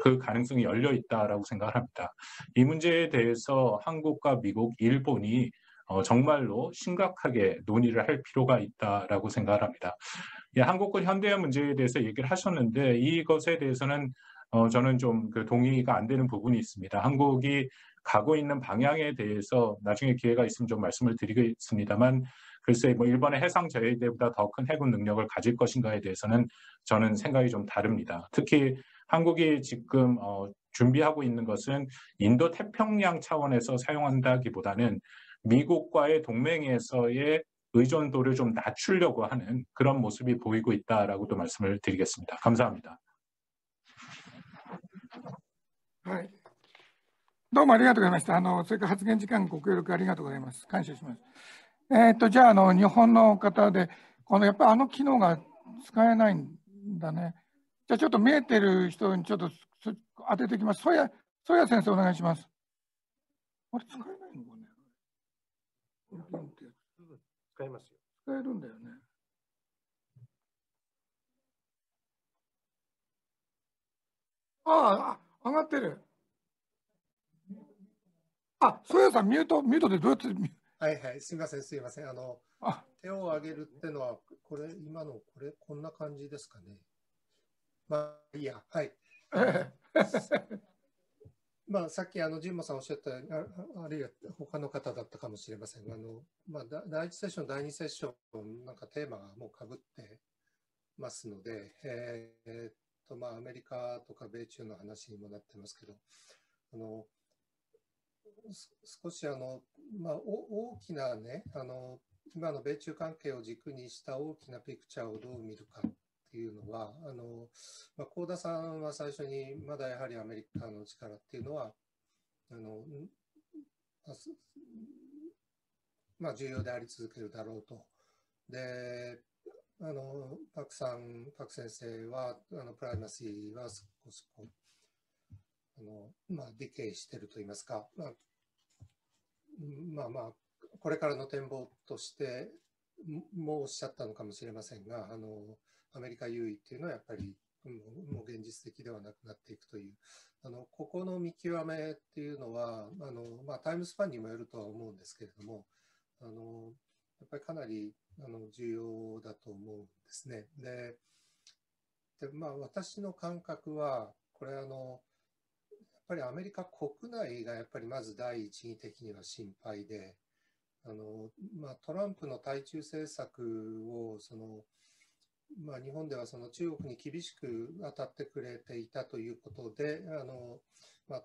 [SPEAKER 8] 그 가능성이 열려 있다라고 생각을 합니다. 이 문제에 대해서 한국과 미국, 일본이 정말로 심각하게 논의를 할 필요가 있다라고 생각을 합니다. 예, 한국과 현대화 문제에 대해서 얘기를 하셨는데 이것에 대해서는 저는 좀 그 동의가 안 되는 부분이 있습니다. 한국이 가고 있는 방향에 대해서 나중에 기회가 있으면 좀 말씀을 드리겠습니다만 글쎄 뭐 일본의 해상 자위대보다 더 큰 해군 능력을 가질 것인가에 대해서는 저는 생각이 좀 다릅니다. 특히 한국이 지금 준비하고 있는 것은 인도 태평양 차원에서 사용한다기보다는 미국과의 동맹에서의 의존도를 좀 낮추려고 하는 그런 모습이 보이고 있다라고도 말씀을 드리겠습니다. 감사합니다.
[SPEAKER 1] はい。どうもありがとうございました。それから発言時間ご協力ありがとうございます。感謝します。じゃあ、日本の方で、やっぱり機能が使えないんだね。じゃあ、ちょっと見えてる人にちょっと当ててきます。ソヤ先生、お願いします。あれ、使えないのかね。
[SPEAKER 4] 使えますよ。
[SPEAKER 1] 使えるんだよね。あ、上がってる。ソヤさん、ミュートでどうやって。
[SPEAKER 9] はいはい、すみません。手を挙げるってのは、今のこんな感じですかね。まあ、いいや、はい。さっき神保さんおっしゃった、あるいは他の方だったかもしれませんが、第1セッション、第2セッション、なんかテーマがもうかぶってますので、アメリカとか米中の話にもなってますけど、少し大きなね、今の米中関係を軸にした大きなピクチャーをどう見るかっていうのは、香田さんは最初にまだやはりアメリカの力っていうのは重要であり続けるだろうと。で、パク先生は、プライマシーは少しこう、ディケイしているといいますか、これからの展望としてもおっしゃったのかもしれませんが、アメリカ優位っていうのはやっぱりもう現実的ではなくなっていくという、ここの見極めっていうのは、タイムスパンにもよるとは思うんですけれども、やっぱりかなり重要だと思うんですね。で私の感覚は、これやっぱりアメリカ国内がやっぱりまず第一義的には心配で、トランプの対中政策を日本では中国に厳しく当たってくれていたということで、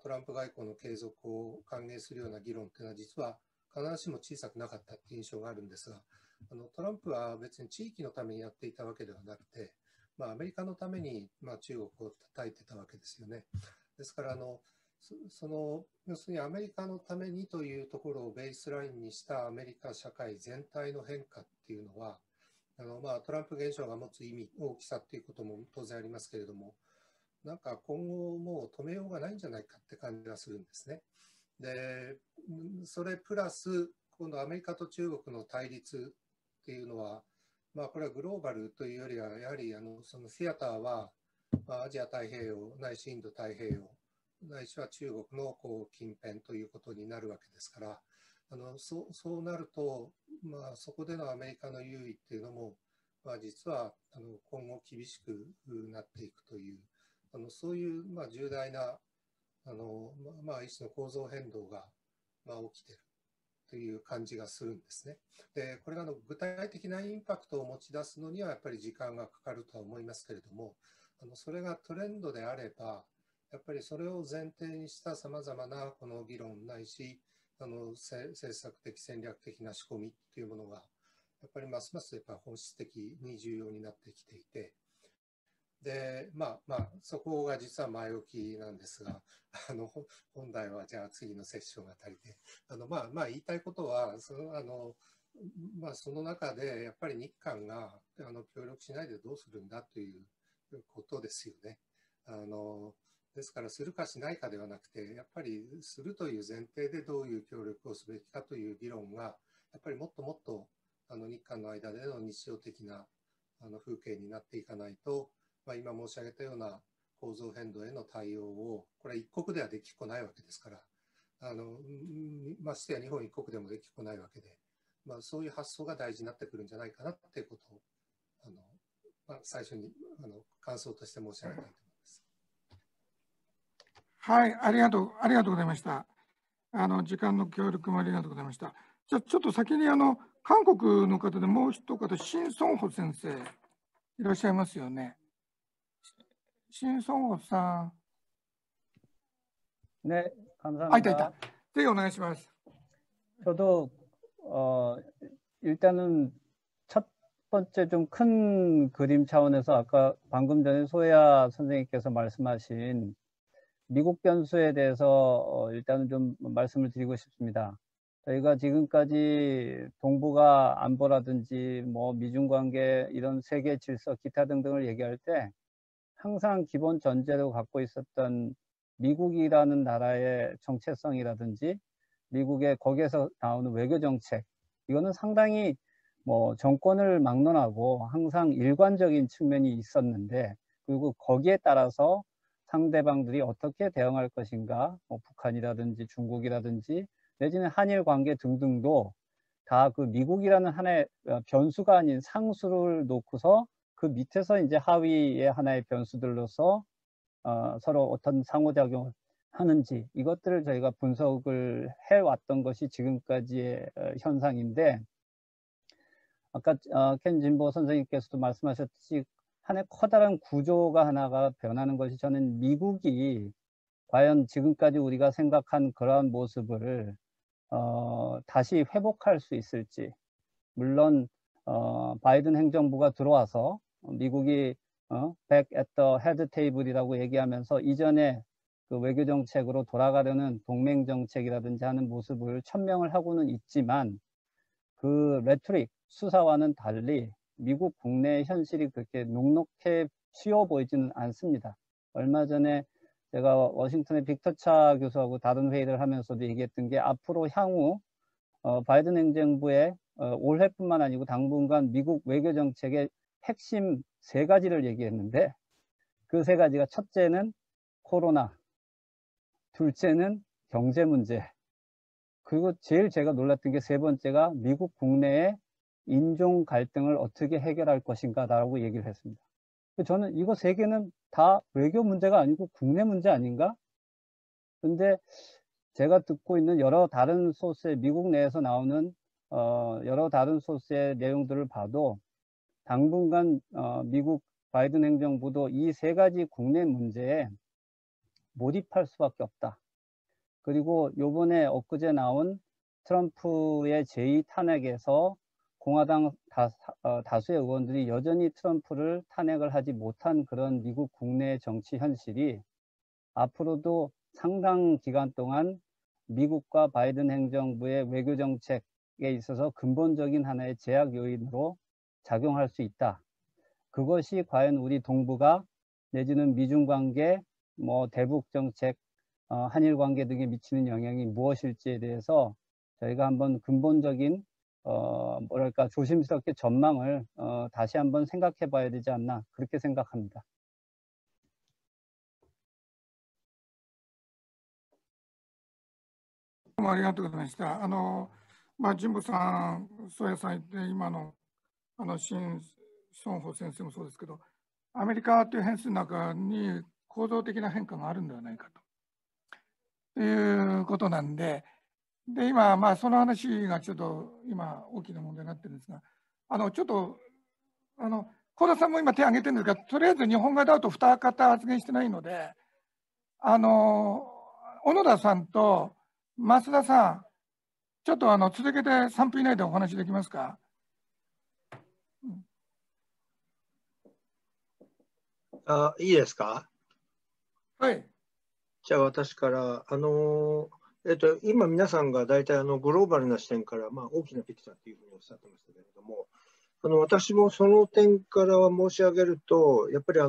[SPEAKER 9] トランプ外交の継続を歓迎するような議論というのは実は必ずしも小さくなかったという印象があるんですが、トランプは別に地域のためにやっていたわけではなくて、アメリカのために中国を叩いてたわけですよね。ですから要するにアメリカのためにというところをベースラインにしたアメリカ社会全体の変化っていうのは、トランプ現象が持つ意味、大きさっていうことも当然ありますけれども、なんか今後もう止めようがないんじゃないかって感じがするんですね。で、それプラス、今度アメリカと中国の対立っていうのは、これはグローバルというよりは、やはりそのシアターは、アジア太平洋、ないしインド太平洋、ないしは中国の近辺ということになるわけですから、そうなると、そこでのアメリカの優位っていうのも、実は今後厳しくなっていくという、そういう重大な一種の構造変動が起きているという感じがするんですね。で、これが具体的なインパクトを持ち出すのにはやっぱり時間がかかるとは思いますけれども、それがトレンドであれば、やっぱりそれを前提にしたさまざまなこの議論ないし、政策的戦略的な仕込みっていうものが、やっぱりますますやっぱ本質的に重要になってきていて、で、そこが実は前置きなんですが、本題はじゃあ次のセッションあたりで、言いたいことは、その中でやっぱり日韓が協力しないでどうするんだということですよね。ですから、するかしないかではなくて、やっぱりするという前提でどういう協力をすべきかという議論が、やっぱりもっともっと日韓の間での日常的な風景になっていかないと、今申し上げたような構造変動への対応を、これは一国ではできっこないわけですから、ましてや日本一国でもできっこないわけで、そういう発想が大事になってくるんじゃないかなっていうことを、最初に感想として申し上げたいと思います。
[SPEAKER 1] はい、ありがとうございました。時間の協力もありがとうございました。じゃあちょっと先に韓国の方でもう一方、シン・ソンホ先生いらっしゃいますよね。シン・ソンホさ
[SPEAKER 10] ん。네、 감사합니다。
[SPEAKER 1] いた。ぜひお願いします。
[SPEAKER 10] 저도 일단은 첫 번째 좀 큰 그림 차원에서 아까 방금 전에 소혜아 선생님께서 말씀하신 미국 변수에 대해서 일단은 좀 말씀을 드리고 싶습니다. 저희가 지금까지 동북아 안보라든지 뭐 미중 관계 이런 세계 질서 기타 등등을 얘기할 때 항상 기본 전제로 갖고 있었던 미국이라는 나라의 정체성이라든지 미국의 거기에서 나오는 외교 정책, 이거는 상당히 뭐 정권을 막론하고 항상 일관적인 측면이 있었는데, 그리고 거기에 따라서 상대방들이 어떻게 대응할 것인가, 뭐 북한이라든지 중국이라든지 내지는 한일 관계 등등도 다 그 미국이라는 하나의 변수가 아닌 상수를 놓고서 그 밑에서 이제 하위의 하나의 변수들로서 서로 어떤 상호작용을 하는지, 이것들을 저희가 분석을 해왔던 것이 지금까지의 현상인데, 아까 켄 진보 선생님께서도 말씀하셨듯이 하나의 커다란 구조가 하나가 변하는 것이, 저는 미국이 과연 지금까지 우리가 생각한 그러한 모습을 다시 회복할 수 있을지. 물론 바이든 행정부가 들어와서 미국이 back at the head table이라고 얘기하면서 이전에 그 외교 정책으로 돌아가려는 동맹 정책이라든지 하는 모습을 천명을 하고는 있지만 그 레토릭 수사와는 달리 미국 국내 현실이 그렇게 녹록해 쉬워 보이지는 않습니다. 얼마 전에 제가 워싱턴의 빅터차 교수하고 다른 회의를 하면서도 얘기했던 게 앞으로 향후 바이든 행정부의 올해뿐만 아니고 당분간 미국 외교 정책의 핵심 3가지를 얘기했는데 그 3가지가 첫째는 코로나, 둘째는 경제 문제, 그리고 제일 제가 놀랐던 게 3번째가 미국 국내의 인종 갈등을 어떻게 해결할 것인가라고 얘기를 했습니다. 저는 이거 3개는 다 외교 문제가 아니고 국내 문제 아닌가? 근데 제가 듣고 있는 여러 다른 소스의 미국 내에서 나오는 여러 다른 소스의 내용들을 봐도 당분간 미국 바이든 행정부도 이 3가지 국내 문제에 몰입할 수밖에 없다. 그리고 요번에 엊그제 나온 트럼프의 제2탄핵에서 공화당 다수의 의원들이 여전히 트럼프를 탄핵을 하지 못한 그런 미국 국내 정치 현실이 앞으로도 상당 기간 동안 미국과 바이든 행정부의 외교 정책에 있어서 근본적인 하나의 제약 요인으로 작용할 수 있다. 그것이 과연 우리 동북아 내지는 미중 관계, 대북 정책, 한일 관계 등에 미치는 영향이 무엇일지에 대해서 저희가 한번 근본적인 뭐랄까 조심스럽게 전망을 다시 한번 생각해 봐야 되지 않나 그렇게 생각합니다.
[SPEAKER 1] ありがとうございました。神保さん、曽谷さん言って、今の新孫保先生もそうですけど、アメリカという変数の中に構造的な変化があるんではないかということなんで、今、その話がちょっと今、大きな問題になってるんですが、ちょっと、香田さんも今手を挙げてるんですが、とりあえず日本側だと2方発言してないので、小野田さんと増田さん、ちょっと続けて3分以内でお話できますか。
[SPEAKER 11] いいですか。
[SPEAKER 1] はい。
[SPEAKER 11] じゃあ私から、今皆さんが大体グローバルな視点から、大きなピクチャーというふうにおっしゃってましたけれども、私もその点から申し上げると、やっぱり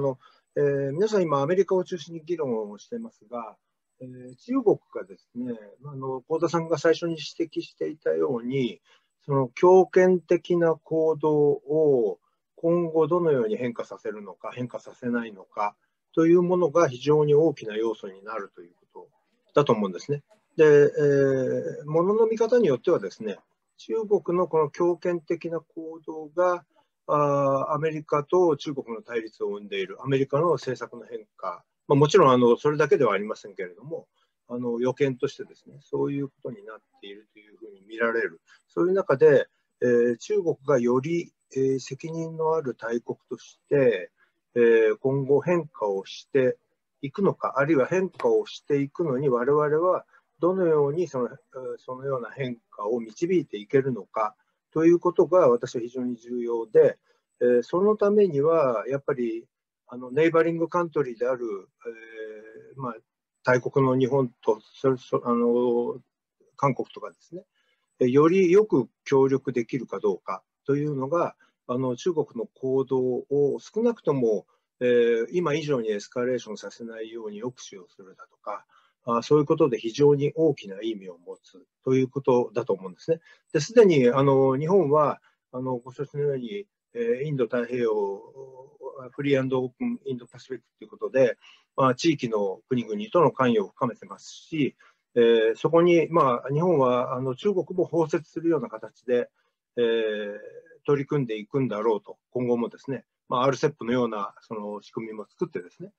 [SPEAKER 11] 皆さん今アメリカを中心に議論をしていますが、中国がですね、香田さんが最初に指摘していたように、その強権的な行動を今後どのように変化させるのか、変化させないのかというものが非常に大きな要素になるということだと思うんですね。で、ものの見方によってはですね、中国のこの強権的な行動がアメリカと中国の対立を生んでいる、アメリカの政策の変化、もちろんそれだけではありませんけれども、予見としてですね、そういうことになっているというふうに見られる、そういう中で、中国がより、責任のある大国として、今後変化をしていくのか、あるいは変化をしていくのに我々はどのようにそのような変化を導いていけるのかということが私は非常に重要で、そのためにはやっぱりネイバリングカントリーである、大国の日本と韓国とかですね、よりよく協力できるかどうかというのが中国の行動を少なくとも、今以上にエスカレーションさせないように抑止をするだとか、そういうことで非常に大きな意味を持つということだと思うんですね。ですでに日本はご承知のようにインド太平洋フリー&オープンインドパシフィックということで、地域の国々との関与を深めてますし、そこに、日本は中国も包摂するような形で、取り組んでいくんだろうと、今後もですね、RCEP のようなその仕組みも作ってですね、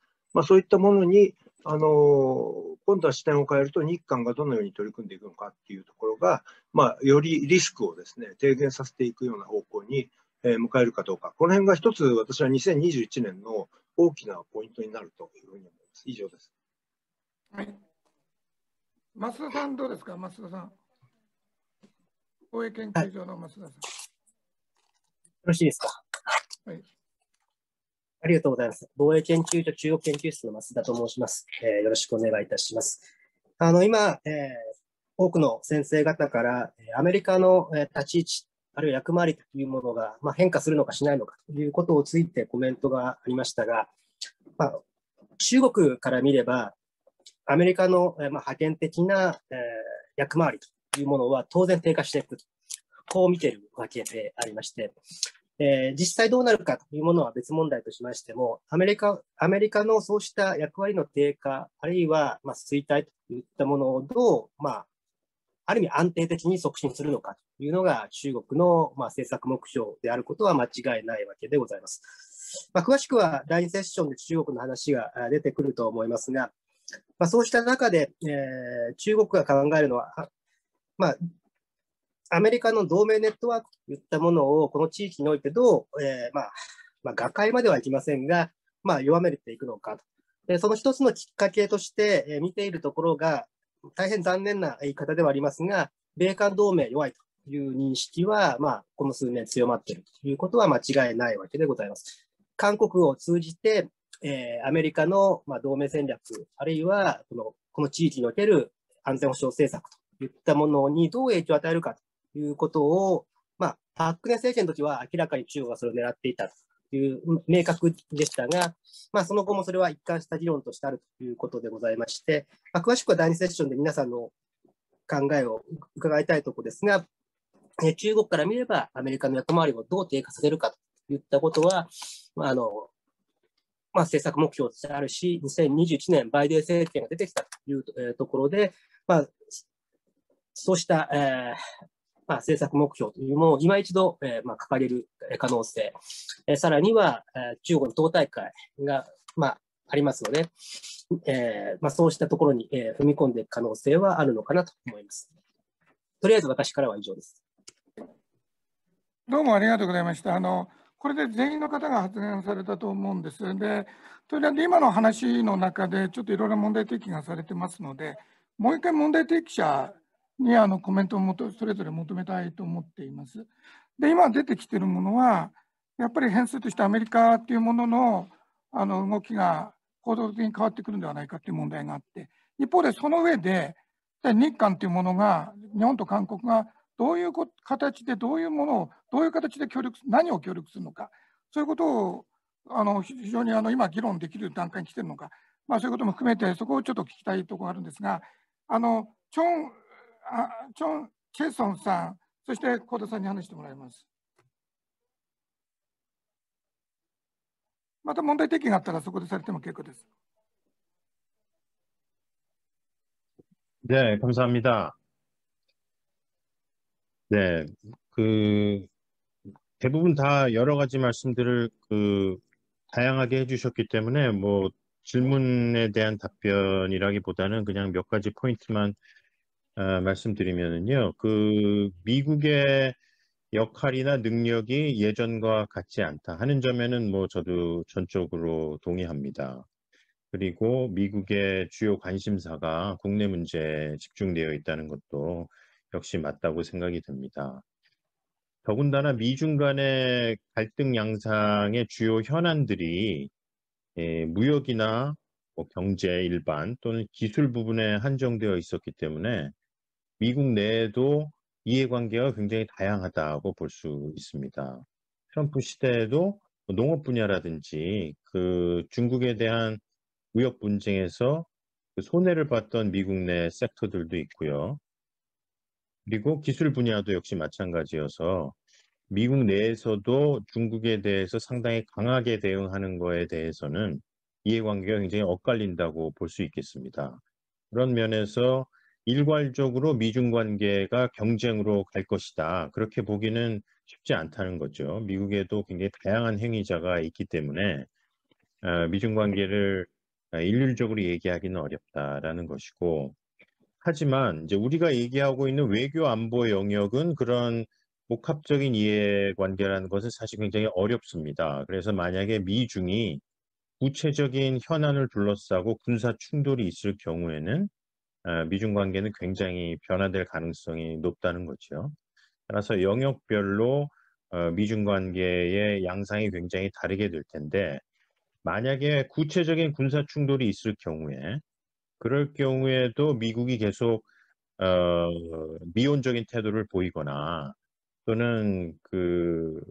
[SPEAKER 11] そういったものに今度は視点を変えると日韓がどのように取り組んでいくのかっていうところが、よりリスクをですね低減させていくような方向に向かえるかどうか、この辺が一つ私は2021年の大きなポイントになるというふうに思います。以上です。
[SPEAKER 1] はい。増田さんどうですか、増田さん。防衛研究所の増田さん。
[SPEAKER 12] よろしいですか。
[SPEAKER 1] はい。
[SPEAKER 12] ありがとうございます。防衛研究所中国研究室の増田と申します。よろしくお願いいたします。今、多くの先生方からアメリカの立ち位置、あるいは役回りというものが変化するのかしないのかということをついてコメントがありましたが、中国から見れば、アメリカの覇権的な役回りというものは当然低下していくと、こう見ているわけでありまして、実際どうなるかというものは別問題としましても、アメリカのそうした役割の低下、あるいは衰退といったものをどう、ある意味安定的に促進するのかというのが中国の政策目標であることは間違いないわけでございます。詳しくは第2セッションで中国の話が出てくると思いますが、そうした中で、中国が考えるのは、アメリカの同盟ネットワークといったものをこの地域においてどう、瓦解まではいきませんが、弱めていくのかと。その一つのきっかけとして見ているところが、大変残念な言い方ではありますが、米韓同盟弱いという認識は、この数年強まっているということは間違いないわけでございます。韓国を通じて、アメリカの同盟戦略、あるいはこの地域における安全保障政策といったものにどう影響を与えるかということを、パク・クネ政権の時は明らかに中国がそれを狙っていたという明確でしたが、その後もそれは一貫した議論としてあるということでございまして、詳しくは第2セッションで皆さんの考えを伺いたいところですが、中国から見ればアメリカの役回りをどう低下させるかといったことは、政策目標としてあるし、2021年バイデン政権が出てきたというところで、そうした、政策目標というものを今一度、掲げる可能性、さらには、中国の党大会が、ありますので、そうしたところに、踏み込んでいく可能性はあるのかなと思います。とりあえず私からは以上です。
[SPEAKER 1] どうもありがとうございました。これで全員の方が発言されたと思うんです。で、とりあえず今の話の中でちょっといろいろ問題提起がされてますので、もう一回問題提起者にコメントをそれぞれ求めたいと思っています。で、今出てきているものは、やっぱり変数としてアメリカというものの動きが構造的に変わってくるのではないかという問題があって、一方でその上で、日韓というものが、日本と韓国がどういう形で、どういうものを、どういう形で何を協力するのか、そういうことを非常に今、議論できる段階に来ているのか、そういうことも含めて、そこをちょっと聞きたいところがあるんですが、チョン・チェソンさん、そして幸田さんに話してもらいます。また問題提起があったらそこでされても結構です。
[SPEAKER 5] 네, 감사합니다. 네, 대부분 다 여러 가지 말씀들을 다양하게 해주셨기 때문에 뭐 질문에 대한 답변이라기보다는 그냥 몇 가지 포인트만 말씀드리면은요, 미국의 역할이나 능력이 예전과 같지 않다 하는 점에는 뭐 저도 전적으로 동의합니다. 그리고 미국의 주요 관심사가 국내 문제에 집중되어 있다는 것도 역시 맞다고 생각이 듭니다. 더군다나 미중 간의 갈등 양상의 주요 현안들이 무역이나 뭐 경제 일반 또는 기술 부분에 한정되어 있었기 때문에 미국 내에도 이해관계가 굉장히 다양하다고 볼 수 있습니다. 트럼프 시대에도 농업 분야라든지 중국에 대한 무역 분쟁에서 손해를 봤던 미국 내 섹터들도 있고요. 그리고 기술 분야도 역시 마찬가지여서 미국 내에서도 중국에 대해서 상당히 강하게 대응하는 거에 대해서는 이해관계가 굉장히 엇갈린다고 볼 수 있겠습니다. 그런 면에서 일괄적으로 미중 관계가 경쟁으로 갈 것이다. 그렇게 보기는 쉽지 않다는 거죠. 미국에도 굉장히 다양한 행위자가 있기 때문에 미중 관계를 일률적으로 얘기하기는 어렵다라는 것이고, 하지만 이제 우리가 얘기하고 있는 외교 안보 영역은 그런 복합적인 이해관계라는 것은 사실 굉장히 어렵습니다. 그래서 만약에 미중이 구체적인 현안을 둘러싸고 군사 충돌이 있을 경우에는 미중 관계는 굉장히 변화될 가능성이 높다는 거죠. 따라서 영역별로 미중 관계의 양상이 굉장히 다르게 될 텐데, 만약에 구체적인 군사 충돌이 있을 경우에 그럴 경우에도 미국이 계속 미온적인 태도를 보이거나 또는 그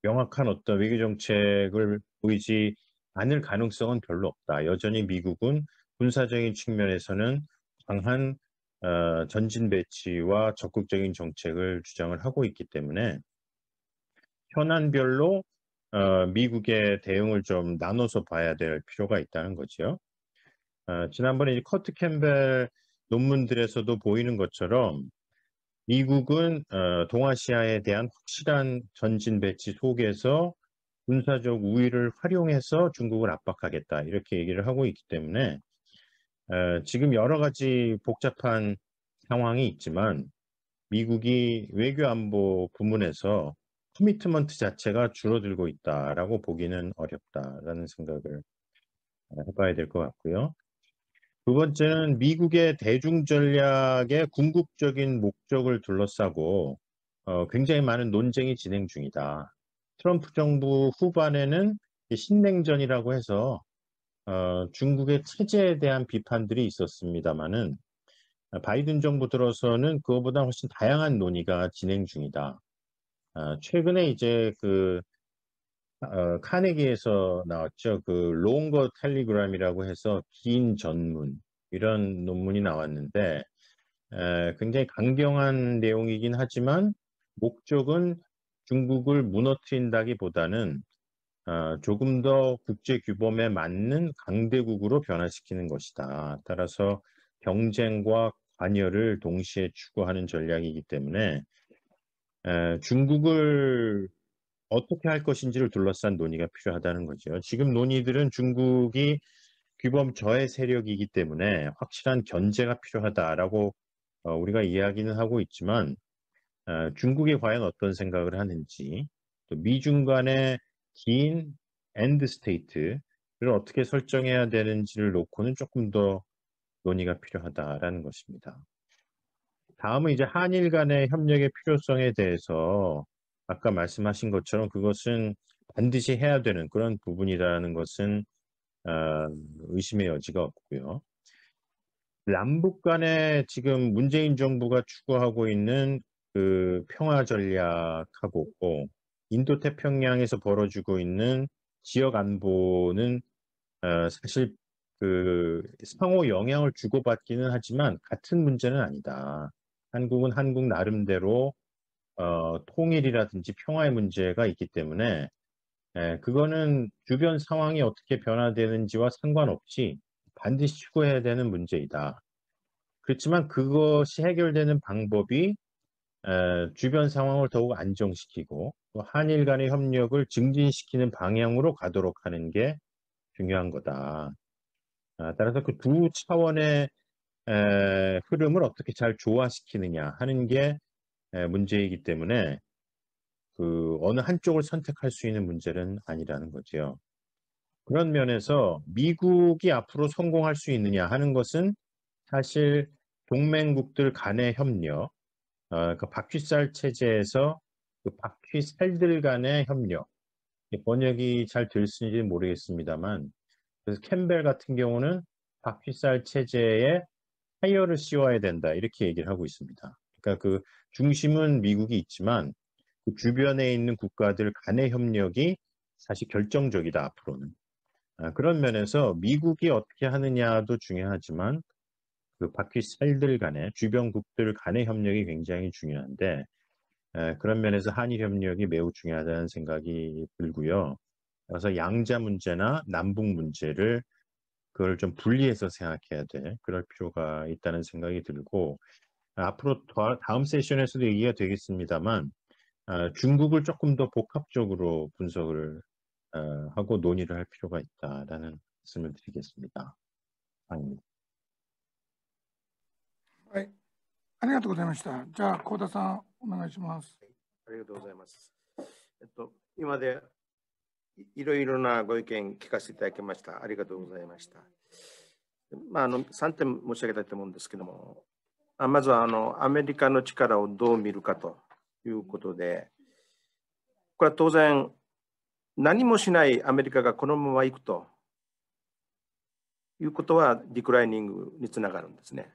[SPEAKER 5] 명확한 어떤 외교 정책을 보이지 않을 가능성은 별로 없다. 여전히 미국은 군사적인 측면에서는 강한 전진 배치와 적극적인 정책을 주장을 하고 있기 때문에 현안별로 미국의 대응을 좀 나눠서 봐야 될 필요가 있다는 거죠. 지난번에 이제 커트 캠벨 논문들에서도 보이는 것처럼 미국은 동아시아에 대한 확실한 전진 배치 속에서 군사적 우위를 활용해서 중국을 압박하겠다 이렇게 얘기를 하고 있기 때문에 지금 여러 가지 복잡한 상황이 있지만 미국이 외교 안보 부문에서 커미트먼트 자체가 줄어들고 있다라고 보기는 어렵다라는 생각을 해봐야 될 것 같고요. 두 번째는 미국의 대중 전략의 궁극적인 목적을 둘러싸고 굉장히 많은 논쟁이 진행 중이다. 트럼프 정부 후반에는 신냉전이라고 해서 중국의 체제에 대한 비판들이 있었습니다만은 바이든 정부 들어서는 그거보다 훨씬 다양한 논의가 진행 중이다. 최근에 이제 그 카네기에서 나왔죠. 그 롱거 텔리그램이라고 해서 긴 전문 이런 논문이 나왔는데 굉장히 강경한 내용이긴 하지만 목적은 중국을 무너뜨린다기보다는 조금 더 국제 규범에 맞는 강대국으로 변화시키는 것이다. 따라서 경쟁과 관여를 동시에 추구하는 전략이기 때문에 중국을 어떻게 할 것인지를 둘러싼 논의가 필요하다는 거죠. 지금 논의들은 중국이 규범 저해 세력이기 때문에 확실한 견제가 필요하다라고 우리가 이야기는 하고 있지만 중국이 과연 어떤 생각을 하는지 또 미중 간의 긴 엔드 스테이트를 어떻게 설정해야 되는지를 놓고는 조금 더 논의가 필요하다라는 것입니다. 다음은 이제 한일 간의 협력의 필요성에 대해서 아까 말씀하신 것처럼 그것은 반드시 해야 되는 그런 부분이라는 것은 의심의 여지가 없고요. 남북 간에 지금 문재인 정부가 추구하고 있는 그 평화 전략하고 인도 태평양에서 벌어지고 있는 지역 안보는 사실 그 상호 영향을 주고받기는 하지만 같은 문제는 아니다. 한국은 한국 나름대로 통일이라든지 평화의 문제가 있기 때문에 그거는 주변 상황이 어떻게 변화되는지와 상관없이 반드시 추구해야 되는 문제이다. 그렇지만 그것이 해결되는 방법이 주변 상황을 더욱 안정시키고 또 한일 간의 협력을 증진시키는 방향으로 가도록 하는 게 중요한 거다. 따라서 그 두 차원의 흐름을 어떻게 잘 조화시키느냐 하는 게 문제이기 때문에 그 어느 한쪽을 선택할 수 있는 문제는 아니라는 거죠. 그런 면에서 미국이 앞으로 성공할 수 있느냐 하는 것은 사실 동맹국들 간의 협력, 그 바퀴살 체제에서 그 바퀴살들 간의 협력, 번역이 잘 됐는지 모르겠습니다만, 그래서 캠벨 같은 경우는 바퀴살 체제에 타이어를 씌워야 된다 이렇게 얘기를 하고 있습니다. 그러니까 그 중심은 미국이 있지만 그 주변에 있는 국가들 간의 협력이 사실 결정적이다 앞으로는. 그런 면에서 미국이 어떻게 하느냐도 중요하지만 그 바퀴살들 간의 주변국들 간의 협력이 굉장히 중요한데 그런 면에서 한일 협력이 매우 중요하다는 생각이 들고요. 그래서 양자 문제나 남북 문제를 그걸 좀 분리해서 생각해야 돼. 그럴 필요가 있다는 생각이 들고 앞으로 다음 세션에서도 얘기가 되겠습니다만 중국을 조금 더 복합적으로 분석을 하고 논의를 할 필요가 있다라는 말씀을 드리겠습니다. 아닙니다.
[SPEAKER 1] はい、ありがとうございました。じゃあ、幸田さん、お願いします。
[SPEAKER 4] ありがとうございます。今でいろいろなご意見聞かせていただきました。ありがとうございました。3点申し上げたいと思うんですけども、まずはアメリカの力をどう見るかということで、これは当然、何もしないアメリカがこのままいくということはディクライニングにつながるんですね。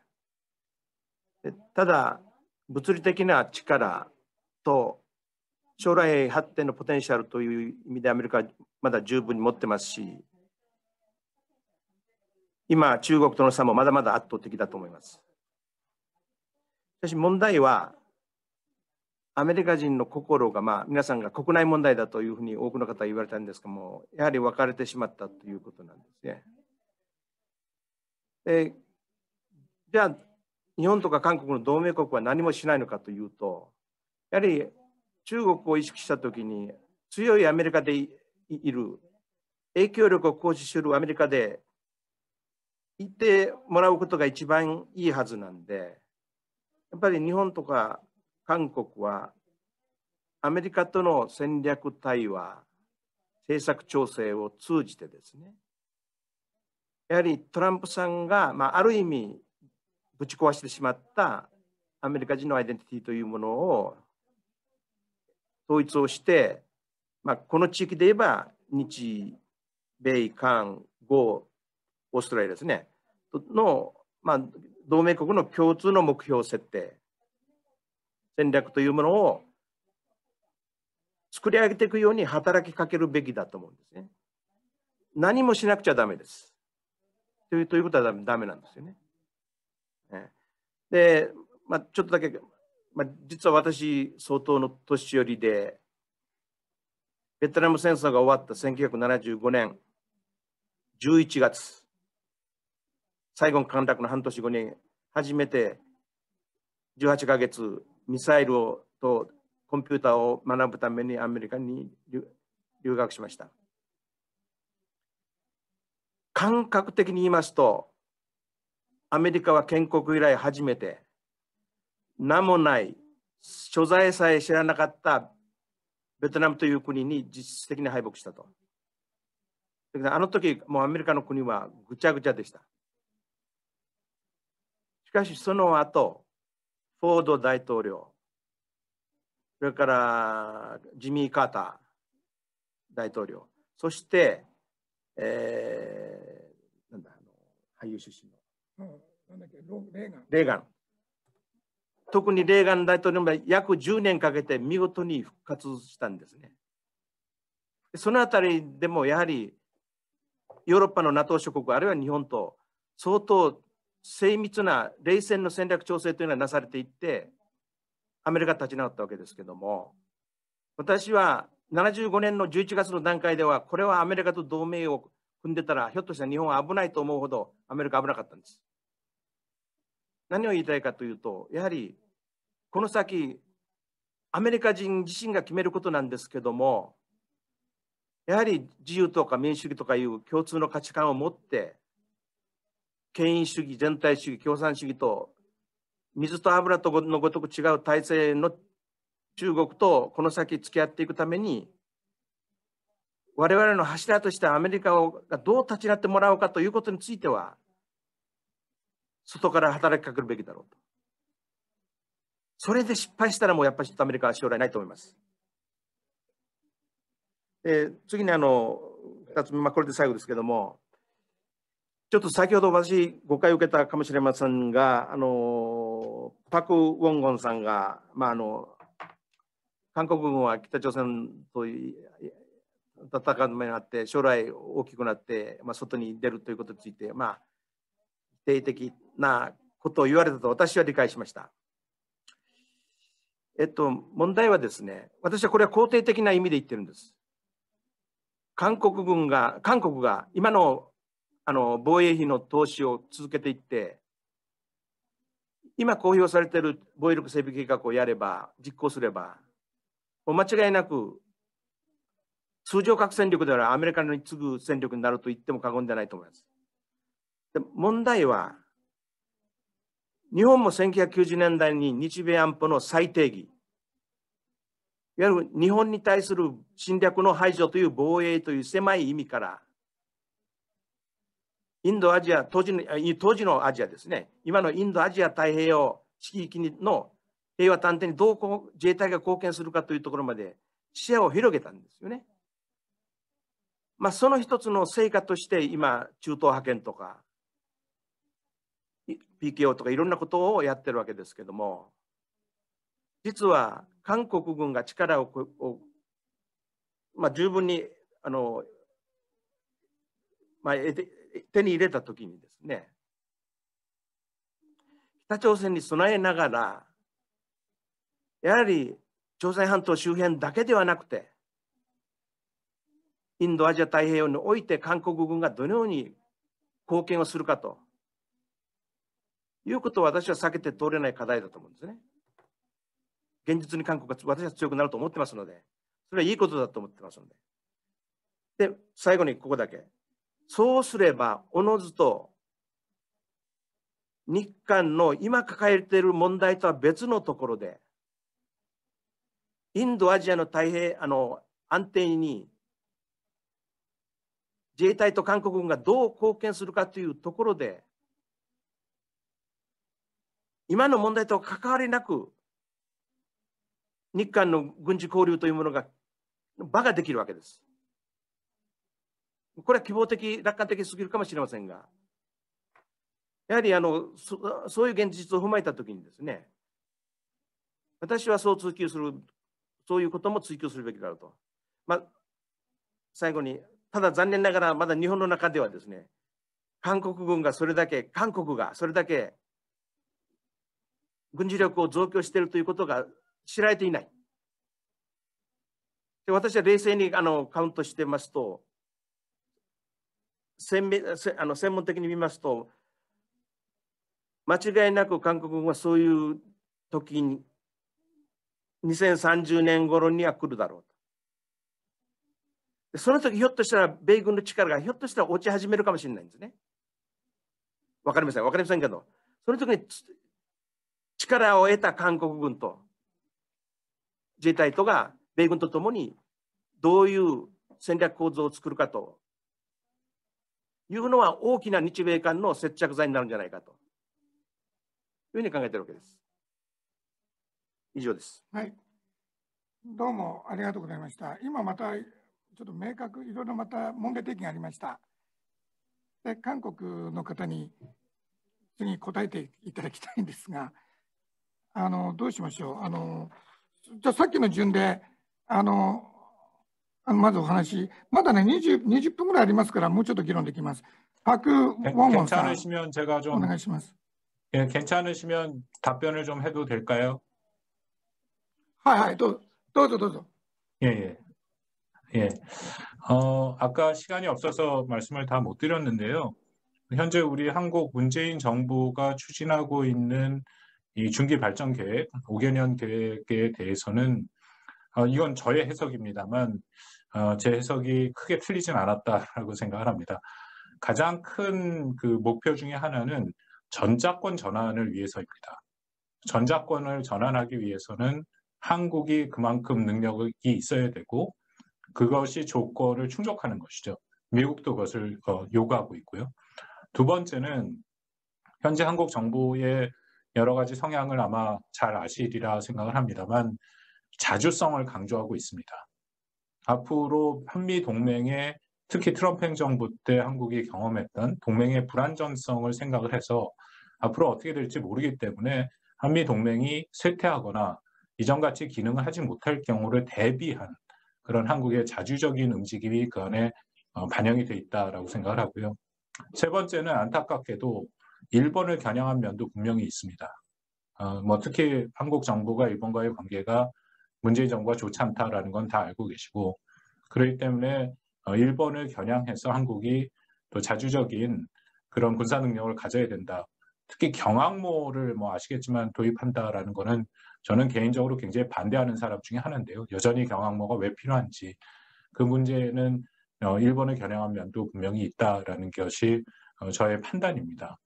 [SPEAKER 4] ただ、物理的な力と将来発展のポテンシャルという意味でアメリカはまだ十分に持ってますし、今、中国との差もまだまだ圧倒的だと思います。しかし問題は、アメリカ人の心が、皆さんが国内問題だというふうに多くの方は言われたんですけども、やはり分かれてしまったということなんですね。じゃあ、日本とか韓国の同盟国は何もしないのかというと、やはり中国を意識したときに、強いアメリカでいる、影響力を行使するアメリカでいてもらうことが一番いいはずなんで、やっぱり日本とか韓国はアメリカとの戦略対話、政策調整を通じてですね、やはりトランプさんが、ある意味ぶち壊してしまったアメリカ人のアイデンティティというものを統一をして、この地域で言えば日米韓豪オーストラリアですねの、同盟国の共通の目標設定戦略というものを作り上げていくように働きかけるべきだと思うんですね。何もしなくちゃダメです。ということはダメなんですよね。で、ちょっとだけ、実は私、相当の年寄りで、ベトナム戦争が終わった1975年11月、サイゴン陥落の半年後に初めて18ヶ月ミサイルとコンピューターを学ぶためにアメリカに留学しました。感覚的に言いますと、アメリカは建国以来初めて名もない所在さえ知らなかったベトナムという国に実質的に敗北したと。あの時もうアメリカの国はぐちゃぐちゃでした。しかしその後、フォード大統領、それからジミー・カーター大統領、そして、俳優出身のレーガン。特にレーガン大統領は約10年かけて見事に復活したんですね。そのあたりでもやはりヨーロッパの NATO 諸国あるいは日本と相当精密な冷戦の戦略調整というのがなされていってアメリカ立ち直ったわけですけども、私は75年の11月の段階ではこれはアメリカと同盟を組んでたらひょっとしたら日本は危ないと思うほどアメリカ危なかったんです。何を言いたいかというと、やはりこの先アメリカ人自身が決めることなんですけども、やはり自由とか民主主義とかいう共通の価値観を持って権威主義、全体主義、共産主義と水と油とのごとく違う体制の中国とこの先付き合っていくために我々の柱としてアメリカがどう立ち直ってもらおうかということについては外から働きかけるべきだろうと。それで失敗したらもうやっぱりアメリカは将来ないと思います。次に2つ目、これで最後ですけども、ちょっと先ほど私誤解を受けたかもしれませんが、パク・ウォンゴンさんが、韓国軍は北朝鮮と戦う目になって将来大きくなって、外に出るということについて、否定的なことを言われたと私は理解しました。問題はですね、私はこれは肯定的な意味で言ってるんです。韓国が今の防衛費の投資を続けていって、今公表されている防衛力整備計画をやれば、実行すれば、もう間違いなく通常核戦力ではアメリカに次ぐ戦力になると言っても過言ではないと思います。で問題は、日本も1990年代に日米安保の再定義、いわゆる日本に対する侵略の排除という防衛という狭い意味から、インドアジア、当時のアジアですね、今のインドアジア太平洋地域の平和探偵にどう自衛隊が貢献するかというところまで視野を広げたんですよね。その一つの成果として今、中東派遣とか PKO とかいろんなことをやってるわけですけども、実は韓国軍が力を十分に手に入れたときにですね、北朝鮮に備えながら、やはり朝鮮半島周辺だけではなくて、インドアジア太平洋において韓国軍がどのように貢献をするかということを私は避けて通れない課題だと思うんですね。現実に韓国が私は強くなると思ってますので、それはいいことだと思ってますので。で、最後にここだけ。そうすれば、おのずと日韓の今抱えている問題とは別のところで、インドアジアの安定に自衛隊と韓国軍がどう貢献するかというところで、今の問題と関わりなく、日韓の軍事交流というものが、場ができるわけです。これは希望的、楽観的すぎるかもしれませんが、やはりそういう現実を踏まえたときにですね、私はそう追求する、そういうことも追求するべきだろうと。最後に、ただ残念ながらまだ日本の中ではですね、韓国がそれだけ軍事力を増強しているということが知られていない。で、私は冷静にカウントしてますと、専門的に見ますと、間違いなく韓国軍はそういう時に2030年頃には来るだろうと。その時ひょっとしたら米軍の力がひょっとしたら落ち始めるかもしれないんですね。わかりませんけど、その時に力を得た韓国軍と自衛隊とが米軍とともにどういう戦略構造を作るかというのは大きな日米間の接着剤になるんじゃないかというふうに考えているわけです。以上です。
[SPEAKER 1] はい。どうもありがとうございました。今またちょっといろいろまた問題提起がありました。で、韓国の方に次答えていただきたいんですが、どうしましょう。じゃあさっきの順で、まずお話、まだね、20分ぐらいありますから、もうちょっと議論できます。パク・ウォンウォンさん、お願いします。
[SPEAKER 8] 예, 괜찮으시면 답변을 좀 해도 될까요?
[SPEAKER 1] はい、どうぞ。
[SPEAKER 8] 예. 아까 시간이 없어서 말씀을 다 못 드렸는데요. 현재 우리 한국 문재인 정부가 추진하고 있는 이 중기 발전 계획, 5개년 계획에 대해서는 이건 저의 해석입니다만 제 해석이 크게 틀리진 않았다라고 생각을 합니다. 가장 큰 그 목표 중에 하나는 전자권 전환을 위해서입니다. 전자권을 전환하기 위해서는 한국이 그만큼 능력이 있어야 되고 그것이 조건을 충족하는 것이죠. 미국도 그것을 요구하고 있고요. 두 번째는 현재 한국 정부의 여러 가지 성향을 아마 잘 아시리라 생각을 합니다만 자주성을 강조하고 있습니다. 앞으로 한미 동맹에 특히 트럼프 행정부 때 한국이 경험했던 동맹의 불안전성을 생각을 해서 앞으로 어떻게 될지 모르기 때문에 한미 동맹이 쇠퇴하거나 이전같이 기능을 하지 못할 경우를 대비한 그런 한국의 자주적인 움직임이 그 안에 반영이 돼 있다라고 생각을 하고요. 세 번째는 안타깝게도 일본을 겨냥한 면도 분명히 있습니다. 특히 한국 정부가 일본과의 관계가 문재인 정부가 좋지 않다라는 건 다 알고 계시고 그렇기 때문에 일본을 겨냥해서 한국이 또 자주적인 그런 군사 능력을 가져야 된다. 특히 경항모를 아시겠지만 도입한다라는 거는 저는 개인적으로 굉장히 반대하는 사람 중에 하나인데요. 여전히 경항모가 왜 필요한지 그 문제는 일본을 겨냥한 면도 분명히 있다라는 것이 저의 판단입니다.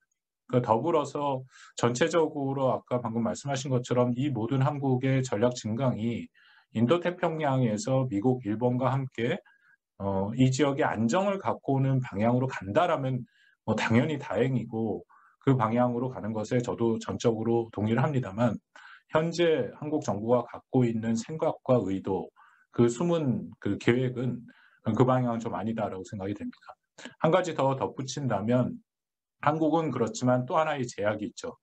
[SPEAKER 8] 더불어서 전체적으로 아까 방금 말씀하신 것처럼 이 모든 한국의 전략 증강이 인도태평양에서 미국, 일본과 함께 이 지역의 안정을 갖고 오는 방향으로 간다라면 당연히 다행이고 그 방향으로 가는 것에 저도 전적으로 동의를 합니다만 현재 한국 정부가 갖고 있는 생각과 의도, 그 숨은 그 계획은 그 방향은 좀 아니다라고 생각이 됩니다. 한 가지 더 덧붙인다면 한국은 그렇지만 또 하나의 제약이 있죠.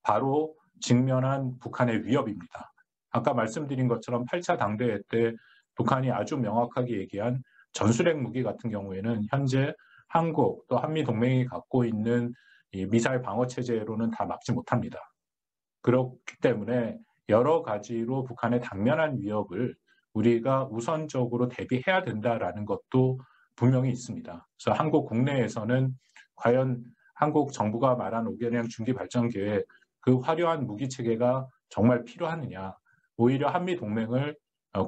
[SPEAKER 8] 바로 직면한 북한의 위협입니다. 아까 말씀드린 것처럼 8차 당대회 때 북한이 아주 명확하게 얘기한 전술핵 무기 같은 경우에는 현재 한국 또 한미동맹이 갖고 있는 이 미사일 방어 체제로는 다 막지 못합니다. 그렇기 때문에 여러 가지로 북한의 당면한 위협을 우리가 우선적으로 대비해야 된다라는 것도 분명히 있습니다. 그래서 한국 국내에서는 과연 한국 정부가 말한 5개년 중기 발전 계획 그 화려한 무기 체계가 정말 필요하느냐, 오히려 한미 동맹을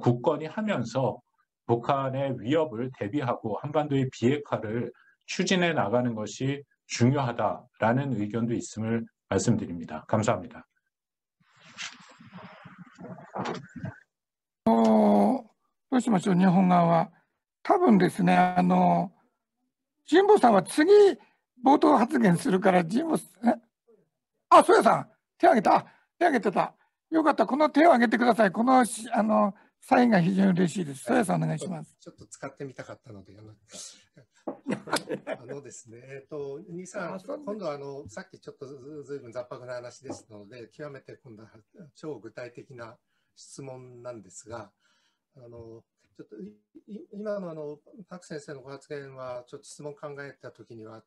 [SPEAKER 8] 굳건히 하면서 북한의 위협을 대비하고 한반도의 비핵화를 추진해 나가는 것이 중요하다라는 의견도 있음을 말씀드립니다. 감사합니다.
[SPEAKER 1] どうしましょう、日本側は。多分ですね、神保さんは次、冒頭発言するから、神保さん、あ、ソヤさん、手挙げた、手挙げてた。よかった、この手を挙げてください。この、サインが非常に嬉しいです。ソヤさん、お願いします。
[SPEAKER 9] ちょっと使ってみたかったので、ですね、兄さん、今度さっきちょっとずいぶん雑白な話ですので、極めて今度は超具体的な質問なんですが、ちょっと今のパク先生のご発言は、ちょっと質問考えたときには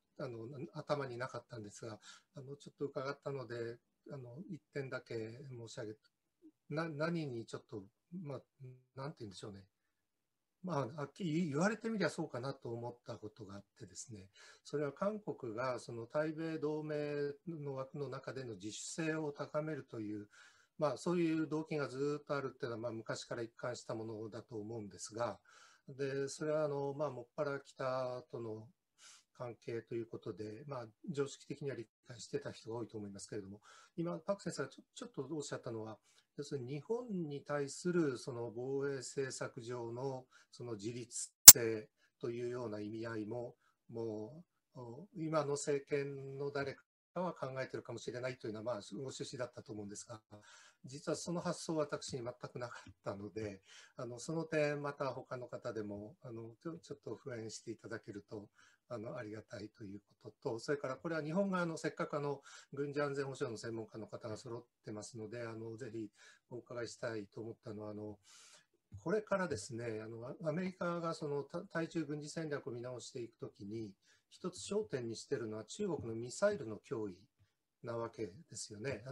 [SPEAKER 9] 頭になかったんですが、ちょっと伺ったので、一点だけ申し上げて、何にちょっと、なんて言うんでしょうね。言われてみりゃそうかなと思ったことがあってですね、それは韓国がその対米同盟の枠の中での自主性を高めるという、そういう動機がずっとあるっていうのは、昔から一貫したものだと思うんですが、でそれはもっぱら北との関係ということで、常識的には理解してた人が多いと思いますけれども、今、パク先生がちょっとおっしゃったのは、要するに日本に対するその防衛政策上のその自立性というような意味合いも、もう今の政権の誰かは考えているかもしれないというのはご趣旨だったと思うんですが、実はその発想は私に全くなかったので、その点また他の方でもちょっと復縁していただけるとありがたいということと、それからこれは日本側のせっかく軍事安全保障の専門家の方が揃ってますので、ぜひお伺いしたいと思ったのは、これからですね、アメリカがその対中軍事戦略を見直していくときに、一つ焦点にしているのは中国のミサイルの脅威なわけですよね。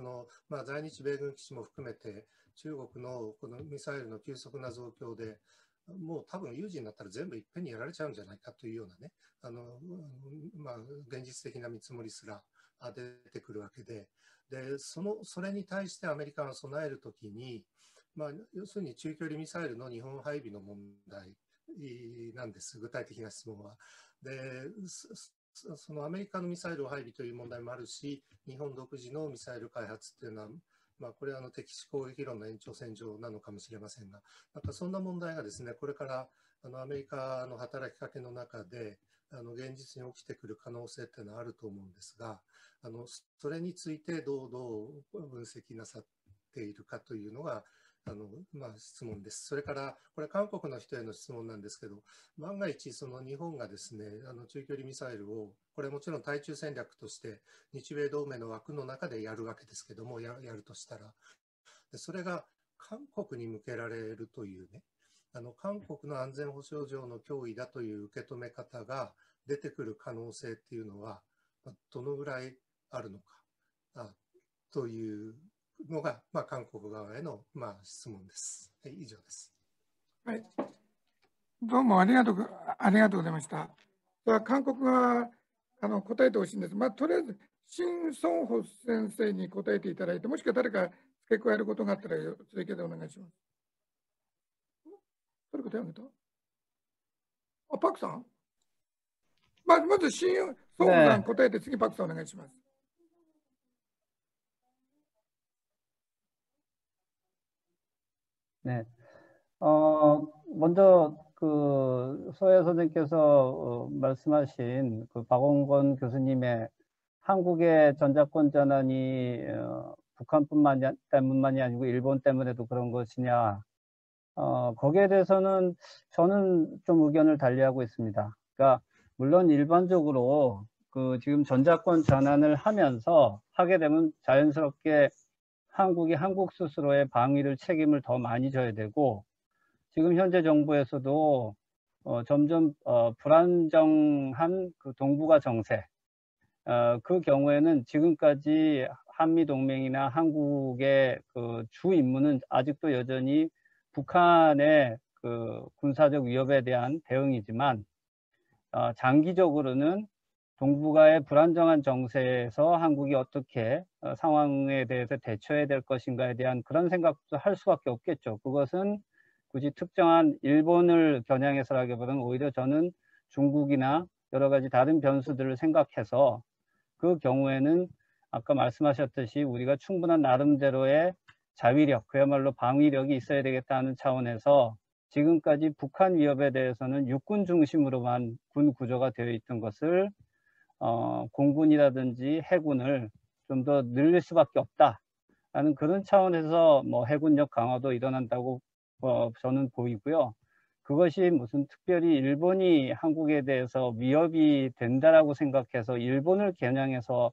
[SPEAKER 9] 在日米軍基地も含めて、中国のこのミサイルの急速な増強で、もう多分有事になったら全部いっぺんにやられちゃうんじゃないかというようなね、現実的な見積もりすら出てくるわけで、それに対してアメリカが備えるときに、要するに中距離ミサイルの日本配備の問題なんです、具体的な質問は。でそのアメリカのミサイル配備という問題もあるし、日本独自のミサイル開発というのは、これは敵視攻撃論の延長線上なのかもしれませんが、そんな問題がですね、これからアメリカの働きかけの中で現実に起きてくる可能性というのはあると思うんですが、それについてどう分析なさっているかというのが質問です。それから、これ韓国の人への質問なんですけど、万が一その日本がですね、中距離ミサイルを、これもちろん対中戦略として日米同盟の枠の中でやるわけですけども、やるとしたら、それが韓国に向けられるというね、韓国の安全保障上の脅威だという受け止め方が出てくる可能性っていうのは、どのぐらいあるのかというのが、韓国側への、質問です。はい、以上です。
[SPEAKER 1] はい。どうもありがとうございました。では、韓国側、答えてほしいんです。とりあえず、シン・ソンホ先生に答えていただいて、もしくは誰か付け加えることがあったら、追加でお願いします。誰か手を挙げた？パクさん？まず、シン・ソンホさん答えて、次、パクさんお願いします。
[SPEAKER 10] 네, 먼저 소혜 선생님께서 말씀하신 박원권 교수님의 한국의 전자권 전환이 북한뿐만이 아니고 일본 때문에도 그런 것이냐 거기에 대해서는 저는 좀 의견을 달리하고 있습니다. 그러니까 물론 일반적으로 그 지금 전자권 전환을 하게 되면 자연스럽게 한국이 한국 스스로의 방위를 책임을 더 많이 져야 되고, 지금 현재 정부에서도 점점 불안정한 그 동북아 정세, 그 경우에는 지금까지 한미 동맹이나 한국의 그 주 임무는 아직도 여전히 북한의 그 군사적 위협에 대한 대응이지만, 장기적으로는 동북아의 불안정한 정세에서 한국이 어떻게 상황에 대해서 대처해야 될 것인가에 대한 그런 생각도 할 수밖에 없겠죠. 그것은 굳이 특정한 일본을 겨냥해서라기보다는 오히려 저는 중국이나 여러 가지 다른 변수들을 생각해서 그 경우에는 아까 말씀하셨듯이 우리가 충분한 나름대로의 자위력, 그야말로 방위력이 있어야 되겠다는 차원에서 지금까지 북한 위협에 대해서는 육군 중심으로만 군 구조가 되어 있던 것을 공군이라든지 해군을 좀 더 늘릴 수밖에 없다라는 그런 차원에서 뭐 해군력 강화도 일어난다고 저는 보이고요. 그것이 무슨 특별히 일본이 한국에 대해서 위협이 된다라고 생각해서 일본을 겨냥해서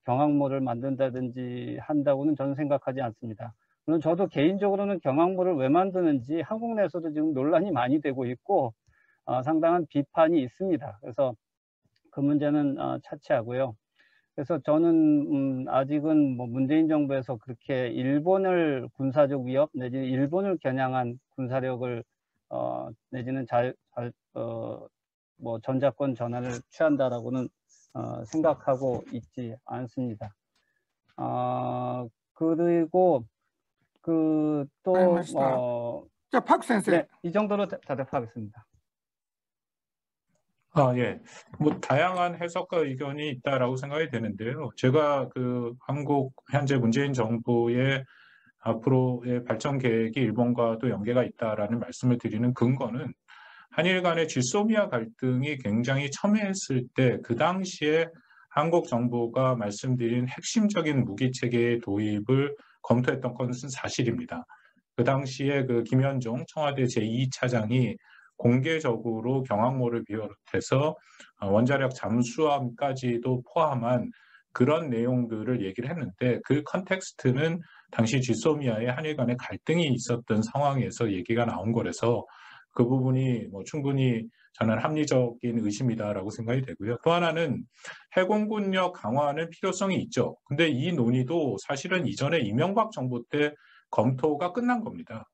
[SPEAKER 10] 경항모를 만든다든지 한다고는 저는 생각하지 않습니다. 물론 저도 개인적으로는 경항모를 왜 만드는지 한국 내에서도 지금 논란이 많이 되고 있고 상당한 비판이 있습니다. 그래서 그 문제는 차치하고요. 그래서 저는 아직은 뭐 문재인 정부에서 그렇게 일본을 군사적 위협 내지는 일본을 겨냥한 군사력을 내지는 뭐 전자권 전환을 취한다라고는 생각하고 있지 않습니다. 그리고
[SPEAKER 1] 자, 박 선생.
[SPEAKER 10] 네, 이 정도로 대답하겠습니다.
[SPEAKER 8] 예. 뭐 다양한 해석과 의견이 있다라고 생각이 되는데요. 제가 그 한국 현재 문재인 정부의 앞으로의 발전 계획이 일본과도 연계가 있다라는 말씀을 드리는 근거는 한일 간의 지소미아 갈등이 굉장히 첨예했을 때 그 당시에 한국 정부가 말씀드린 핵심적인 무기 체계의 도입을 검토했던 것은 사실입니다. 그 당시에 그 김현종 청와대 제2차장이 공개적으로 경항모를 비롯해서 원자력 잠수함까지도 포함한 그런 내용들을 얘기를 했는데, 그 컨텍스트는 당시 지소미아의 한일 간의 갈등이 있었던 상황에서 얘기가 나온 거라서 그 부분이 뭐 충분히 저는 합리적인 의심이다라고 생각이 되고요. 또 하나는 해공군력 강화는 필요성이 있죠. 근데 이 논의도 사실은 이전에 이명박 정부 때 검토가 끝난 겁니다.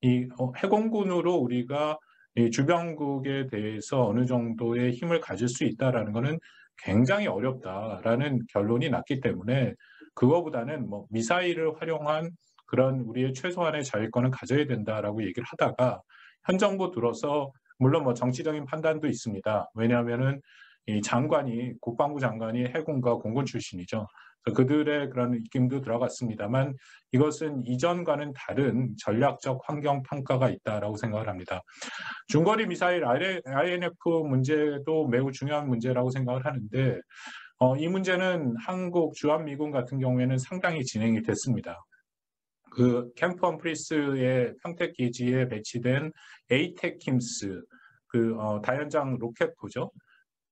[SPEAKER 8] 이 해공군으로 우리가 이 주변국에 대해서 어느 정도의 힘을 가질 수 있다라는 것은 굉장히 어렵다라는 결론이 났기 때문에 그거보다는 뭐 미사일을 활용한 그런 우리의 최소한의 자위권을 가져야 된다라고 얘기를 하다가 현 정부 들어서 물론 뭐 정치적인 판단도 있습니다. 왜냐하면은 이 장관이 국방부 장관이 해군과 공군 출신이죠. 그들의 그런 입김도 들어갔습니다만 이것은 이전과는 다른 전략적 환경 평가가 있다라고 생각을 합니다. 중거리 미사일 INF 문제도 매우 중요한 문제라고 생각을 하는데 이 문제는 한국 주한미군 같은 경우에는 상당히 진행이 됐습니다. 그 캠프 험프리스의 평택 기지에 배치된 에이테킴스 그 다연장 로켓포죠.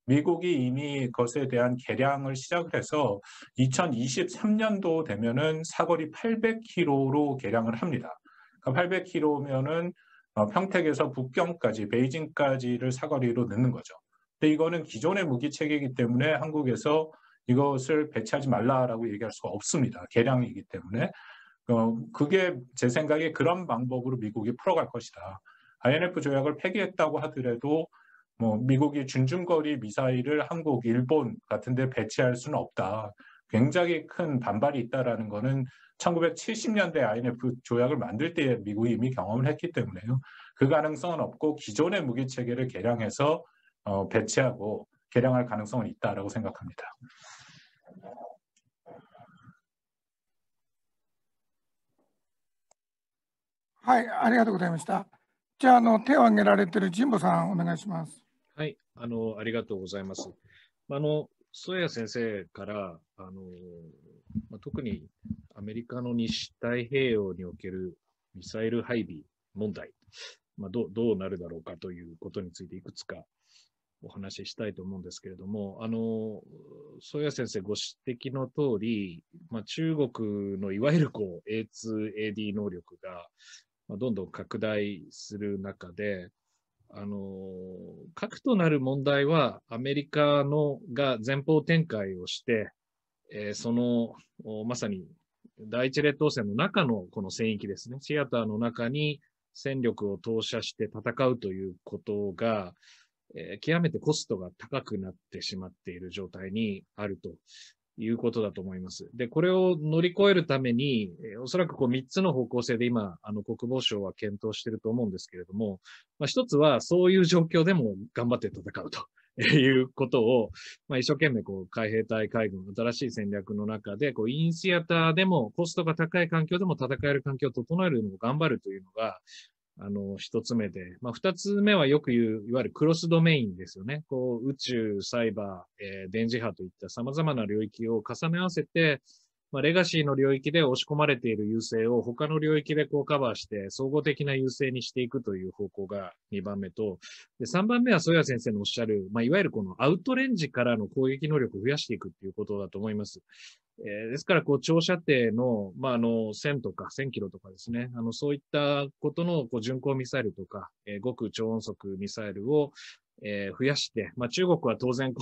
[SPEAKER 8] 미국이 이미 그것에 대한 개량을 시작을 해서 2023년도 되면은 사거리 800km로 개량을 합니다. 그러니까 800km면은 평택에서 북경까지, 베이징까지를 사거리로 넣는 거죠. 근데 이거는 기존의 무기 체계이기 때문에 한국에서 이것을 배치하지 말라라고 얘기할 수가 없습니다. 개량이기 때문에. 그게 제 생각에 그런 방법으로 미국이 풀어갈 것이다. INF 조약을 폐기했다고 하더라도 뭐 미국이 준중거리 미사일을 한국, 일본 같은 데 배치할 수는 없다. 굉장히 큰 반발이 있다라는 거는 1970년대 INF 조약을 만들 때 미국이 이미 경험을 했기 때문에요. 그 가능성은 없고 기존의 무기 체계를 개량해서 배치하고 개량할 가능성은 있다라고 생각합니다.
[SPEAKER 1] はい、ありがとうございました。じゃあ、手を挙げられている神保さん、お願いします。
[SPEAKER 7] はい、ありがとうございます。添谷先生から、特にアメリカの西太平洋におけるミサイル配備問題どうなるだろうかということについていくつかお話ししたいと思うんですけれども、添谷先生ご指摘の通り、中国のいわゆるA2AD 能力がどんどん拡大する中で、核となる問題はアメリカが前方展開をして、まさに第一列島線の中のこの戦域ですね、シアターの中に戦力を投射して戦うということが、極めてコストが高くなってしまっている状態にあるということだと思います。で、これを乗り越えるために、おそらく3つの方向性で今、国防省は検討していると思うんですけれども、一つはそういう状況でも頑張って戦うということを、一生懸命海兵隊、海軍、新しい戦略の中で、インシアターでもコストが高い環境でも戦える環境を整えるのを頑張るというのが、一つ目で、二つ目はよく言う、いわゆるクロスドメインですよね。宇宙、サイバー、電磁波といった様々な領域を重ね合わせて、レガシーの領域で押し込まれている優勢を他の領域でカバーして総合的な優勢にしていくという方向が2番目と、で3番目は添谷先生のおっしゃる、いわゆるこのアウトレンジからの攻撃能力を増やしていくということだと思います。ですから、長射程の、1000とか1000キロとかですね、そういったことの巡航ミサイルとか、極超音速ミサイルを、増やして、中国は当然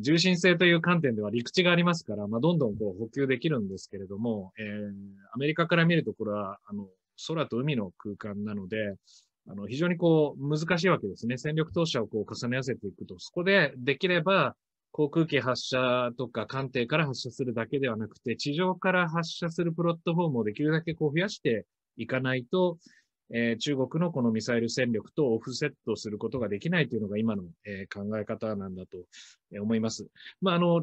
[SPEAKER 7] 重心性という観点では陸地がありますから、どんどん補給できるんですけれども、アメリカから見るとこれは、空と海の空間なので、非常に難しいわけですね。戦力投射を重ね合わせていくと、そこでできれば、航空機発射とか艦艇から発射するだけではなくて、地上から発射するプラットフォームをできるだけ増やしていかないと、中国のこのミサイル戦力とオフセットすることができないというのが今の、考え方なんだと思います。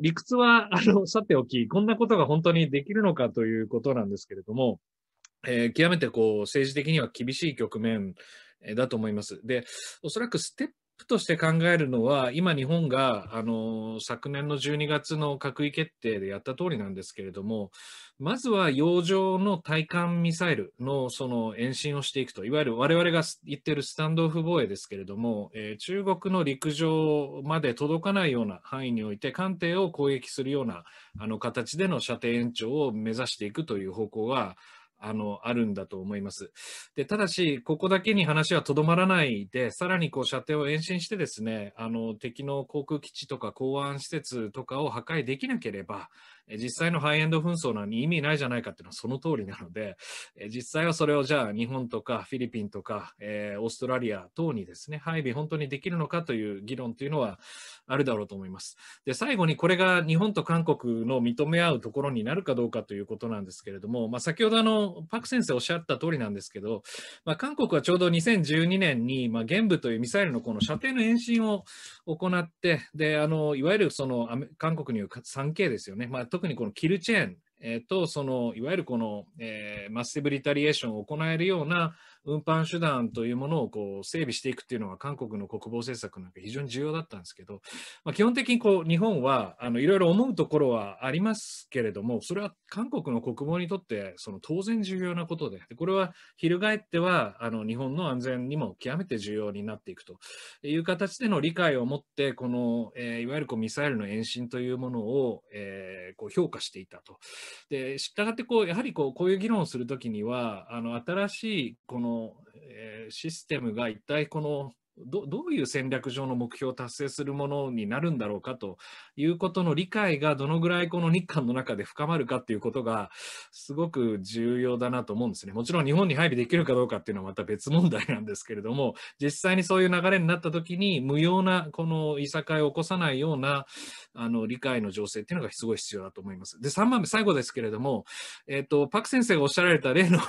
[SPEAKER 7] 理屈は、さておき、こんなことが本当にできるのかということなんですけれども、極めて政治的には厳しい局面だと思います。で、おそらくステップとして考えるのは、今日本が、昨年の12月の閣議決定でやった通りなんですけれども、まずは洋上の対艦ミサイルの延伸をしていくと、いわゆる我々が言っているスタンドオフ防衛ですけれども、中国の陸上まで届かないような範囲において艦艇を攻撃するような形での射程延長を目指していくという方向があるんだと思います。で、ただし、ここだけに話はとどまらないで、さらに射程を延伸してですね、敵の航空基地とか港湾施設とかを破壊できなければ、実際のハイエンド紛争なのに意味ないじゃないかっていうのはその通りなので、実際はそれをじゃあ日本とかフィリピンとか、オーストラリア等にですね、配備本当にできるのかという議論というのはあるだろうと思います。で、最後にこれが日本と韓国の認め合うところになるかどうかということなんですけれども、先ほどパク先生おっしゃった通りなんですけど、韓国はちょうど2012年に、玄武というミサイルのこの射程の延伸を行って、で、いわゆる韓国にいう 3K ですよね。特にこのキルチェーン、といわゆるマッシブリタリエーションを行えるような運搬手段というものを整備していくっていうのが韓国の国防政策なんか非常に重要だったんですけど、基本的に日本はいろいろ思うところはありますけれども、それは韓国の国防にとって当然重要なことで、これは翻っては日本の安全にも極めて重要になっていくという形での理解を持って、いわゆるミサイルの延伸というものを評価していたと。で、したがってやはりこういう議論をするときには、新しいシステムが一体どういう戦略上の目標を達成するものになるんだろうかということの理解がどのぐらい日韓の中で深まるかということがすごく重要だなと思うんですね。もちろん日本に配備できるかどうかっていうのはまた別問題なんですけれども、実際にそういう流れになったときに無用ないさかいを起こさないような理解の情勢っていうのがすごい必要だと思います。で、3番目、最後ですけれども、パク先生がおっしゃられた例の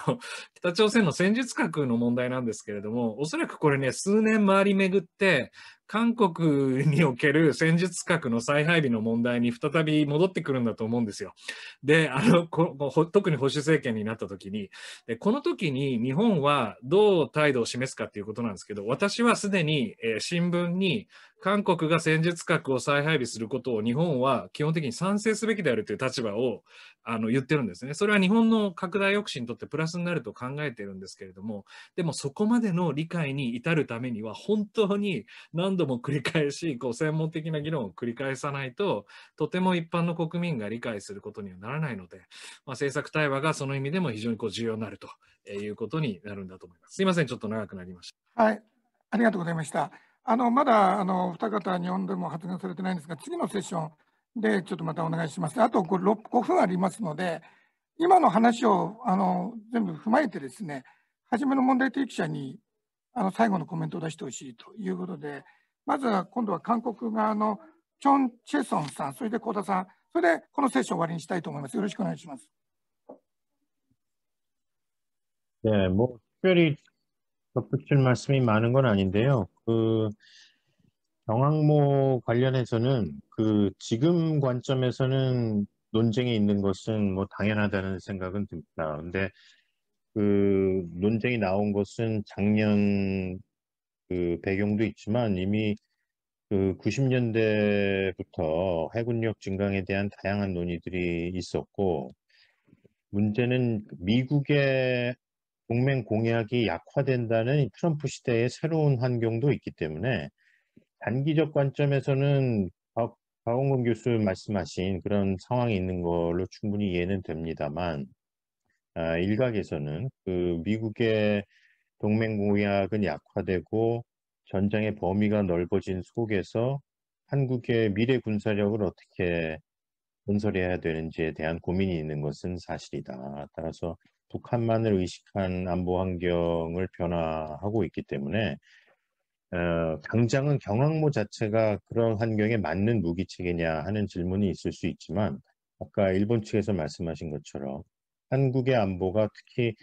[SPEAKER 7] 北朝鮮の戦術核の問題なんですけれども、おそらくこれね、数年回り巡って、韓国における戦術核の再配備の問題に再び戻ってくるんだと思うんですよ。で、特に保守政権になった時に、この時に日本はどう態度を示すかっていうことなんですけど、私はすでに新聞に韓国が戦術核を再配備することを日本は基本的に賛成すべきであるという立場を言ってるんですね。それは日本の拡大抑止にとってプラスになると考えているんですけれども、でもそこまでの理解に至るためには本当に何度も繰り返し専門的な議論を繰り返さないと、とても一般の国民が理解することにはならないので、政策対話がその意味でも非常に重要になるということになるんだと思います。すいません、ちょっと長くなりました。
[SPEAKER 1] はい、ありがとうございました。まだ二方、日本でも発言されてないんですが、次のセッションでちょっとまたお願いします。あと5分ありますので、今の話を全部踏まえてですね、初めの問題提起者に最後のコメントを出してほしいということで、まずは今度は韓国側のチョン・チェソンさん、それで幸田さん、それでこのセッションを終わりにしたいと思います。よろしくお願いします。
[SPEAKER 5] 네, 특별히 덧붙일 말씀이 많은 건 아닌데요. 경항모 관련해서는 지금 관점에서는 논쟁이 있는 것은 당연하다는 생각은 듭니다. 근데 논쟁이 나온 것은 작년 배경도 있지만 이미 90년대부터 해군력 증강에 대한 다양한 논의들이 있었고, 문제는 미국의 동맹 공약이 약화된다는 트럼프 시대의 새로운 환경도 있기 때문에 단기적 관점에서는 박원근 교수 말씀하신 그런 상황이 있는 걸로 충분히 이해는 됩니다만, 일각에서는 미국의 동맹 공약은 약화되고 전장의 범위가 넓어진 속에서 한국의 미래 군사력을 어떻게 건설해야 되는지에 대한 고민이 있는 것은 사실이다. 따라서 북한만을 의식한 안보 환경을 변화하고 있기 때문에 당장은 경항모 자체가 그런 환경에 맞는 무기 체계냐 하는 질문이 있을 수 있지만, 아까 일본 측에서 말씀하신 것처럼 한국의 안보가 특히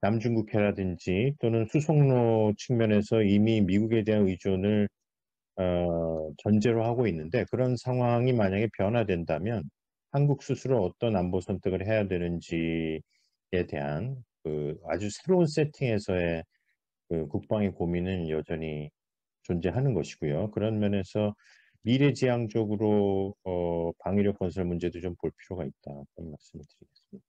[SPEAKER 5] 남중국해라든지 또는 수송로 측면에서 이미 미국에 대한 의존을 전제로 하고 있는데, 그런 상황이 만약에 변화된다면 한국 스스로 어떤 안보 선택을 해야 되는지에 대한 아주 새로운 세팅에서의 국방의 고민은 여전히 존재하는 것이고요. 그런 면에서 미래지향적으로 방위력 건설 문제도 좀 볼 필요가 있다. 그런 말씀을 드리겠습니다.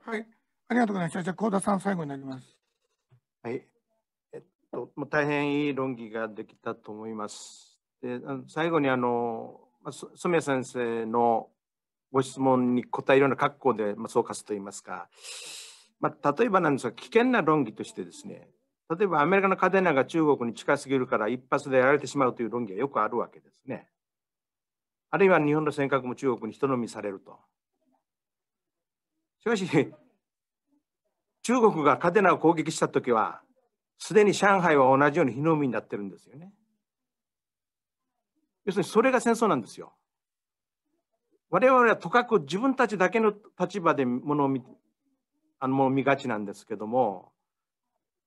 [SPEAKER 1] はい、ありがとうございました。じゃあ、幸田さん、最後になります。
[SPEAKER 4] はい。大変いい論議ができたと思います。で、最後に染先生のご質問に答えるような格好で総括といいますか、例えばなんですが、危険な論議としてですね、例えばアメリカの嘉手納が中国に近すぎるから一発でやられてしまうという論議がよくあるわけですね。あるいは日本の尖閣も中国に人飲みされると。しかし、中国が嘉手納を攻撃したときは、すでに上海は同じように日の海になってるんですよね。要するにそれが戦争なんですよ。我々はとかく自分たちだけの立場でものを見がちなんですけども、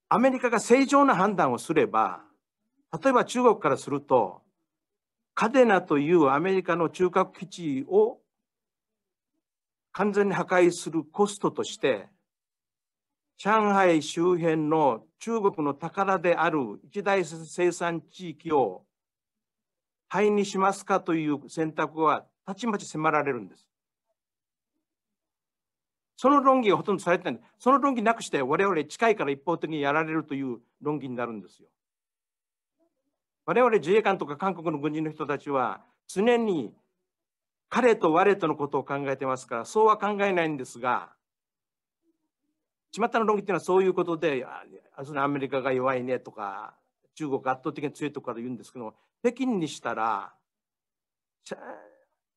[SPEAKER 4] アメリカが正常な判断をすれば、例えば中国からすると、嘉手納というアメリカの中核基地を完全に破壊するコストとして、上海周辺の中国の宝である一大生産地域を灰にしますかという選択はたちまち迫られるんです。その論議がほとんどされてない。その論議なくして我々近いから一方的にやられるという論議になるんですよ。我々自衛官とか韓国の軍人の人たちは常に彼と我とのことを考えてますから、そうは考えないんですが、巷の論議っていうのはそういうことで、アメリカが弱いねとか、中国が圧倒的に強いとかで言うんですけど、北京にしたら、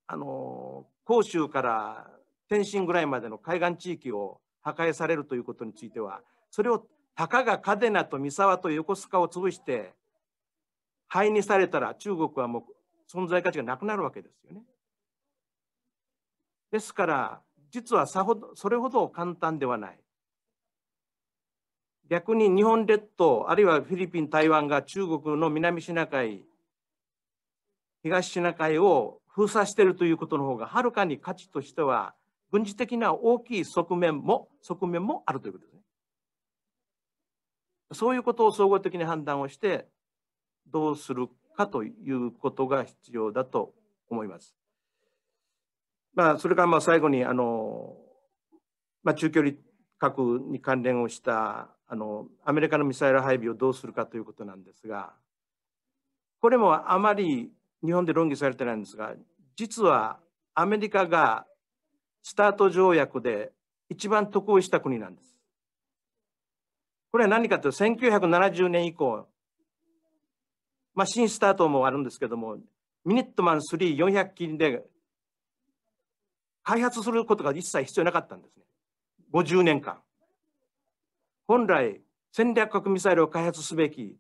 [SPEAKER 4] 広州から天津ぐらいまでの海岸地域を破壊されるということについては、それをたかが嘉手納と三沢と横須賀を潰して灰にされたら、中国はもう存在価値がなくなるわけですよね。ですから、実はそれほど簡単ではない。逆に日本列島、あるいはフィリピン、台湾が中国の南シナ海、東シナ海を封鎖しているということの方が、はるかに価値としては、軍事的な大きい側面もあるということですね。そういうことを総合的に判断をして、どうするかということが必要だと思います。それから最後に中距離核に関連をしたアメリカのミサイル配備をどうするかということなんですが、これもあまり日本で論議されてないんですが、実はアメリカがスタート条約で一番得をした国なんです。これは何かというと、1970年以降、新スタートもあるんですけども、ミニットマン3、400機で開発することが一切必要なかったんですね。50年間。本来、戦略核ミサイルを開発すべき、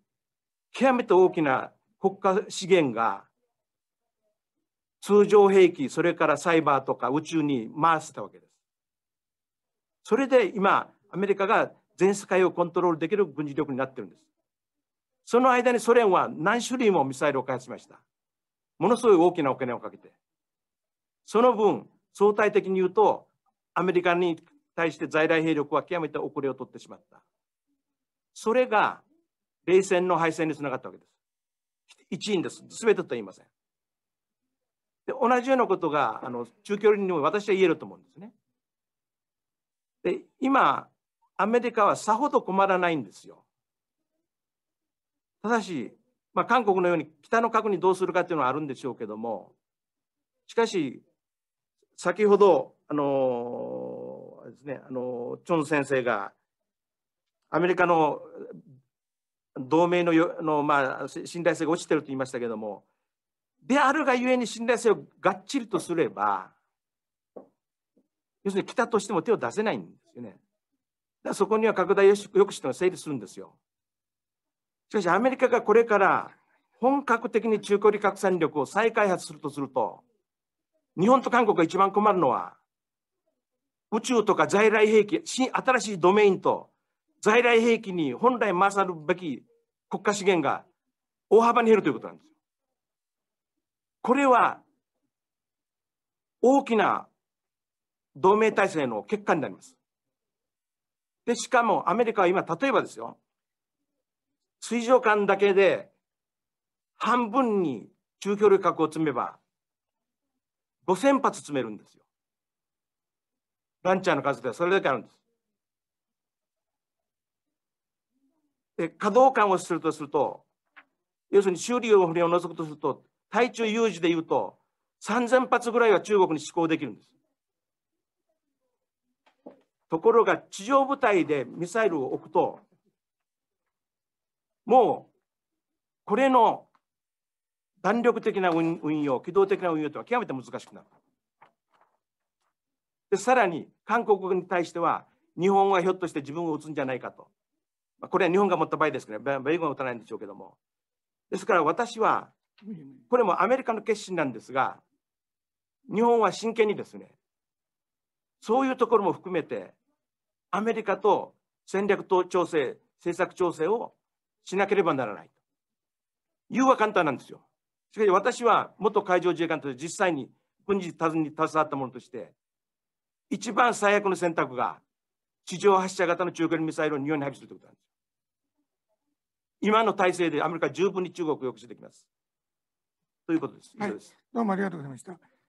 [SPEAKER 4] 極めて大きな国家資源が、通常兵器、それからサイバーとか宇宙に回せたわけです。それで今、アメリカが全世界をコントロールできる軍事力になっているんです。その間にソ連は何種類もミサイルを開発しました。ものすごい大きなお金をかけて。その分、相対的に言うと、アメリカに対して在来兵力は極めて遅れを取ってしまった。それが冷戦の敗戦につながったわけです。一因です。すべてとは言いません。で、同じようなことが中距離にも私は言えると思うんですね。で、今、アメリカはさほど困らないんですよ。ただし、韓国のように北の核にどうするかというのはあるんでしょうけども、しかし、先ほど、チョン先生が、アメリカの同盟の信頼性が落ちていると言いましたけれども、であるがゆえに信頼性をがっちりとすれば、要するに北としても手を出せないんですよね。だからそこには拡大抑止が成立するんですよ。しかしアメリカがこれから本格的に中距離核戦力を再開発するとすると、日本と韓国が一番困るのは、宇宙とか在来兵器、新しいドメインと在来兵器に本来勝るべき国家資源が大幅に減るということなんですよ。これは大きな同盟体制の欠陥になります。で、しかもアメリカは今、例えばですよ、水上艦だけで半分に中距離核を積めば5000発積めるんですよ。ランチャーの数ではそれだけあるんです。で、稼働艦をすると、要するに修理を除くとすると、対中有事でいうと3000発ぐらいは中国に施行できるんです。ところが地上部隊でミサイルを置くと、もうこれの弾力的な運用、機動的な運用とは極めて難しくなる。で、さらに韓国に対しては、日本はひょっとして自分を撃つんじゃないかと。これは日本が持った場合ですけど、米軍は撃たないんでしょうけども。ですから私は、これもアメリカの決心なんですが、日本は真剣にですね、そういうところも含めて、アメリカと戦略調整、政策調整をしなければならない。言うは簡単なんですよ。しかし私は元海上自衛官として実際に軍事に携わったものとして、一番最悪の選択が地上発射型の中距離ミサイルを日本に配備するということなんです。今の体制でアメリカは十分に中国を抑止できます。ということです。
[SPEAKER 1] はい、どうもありがとうございました。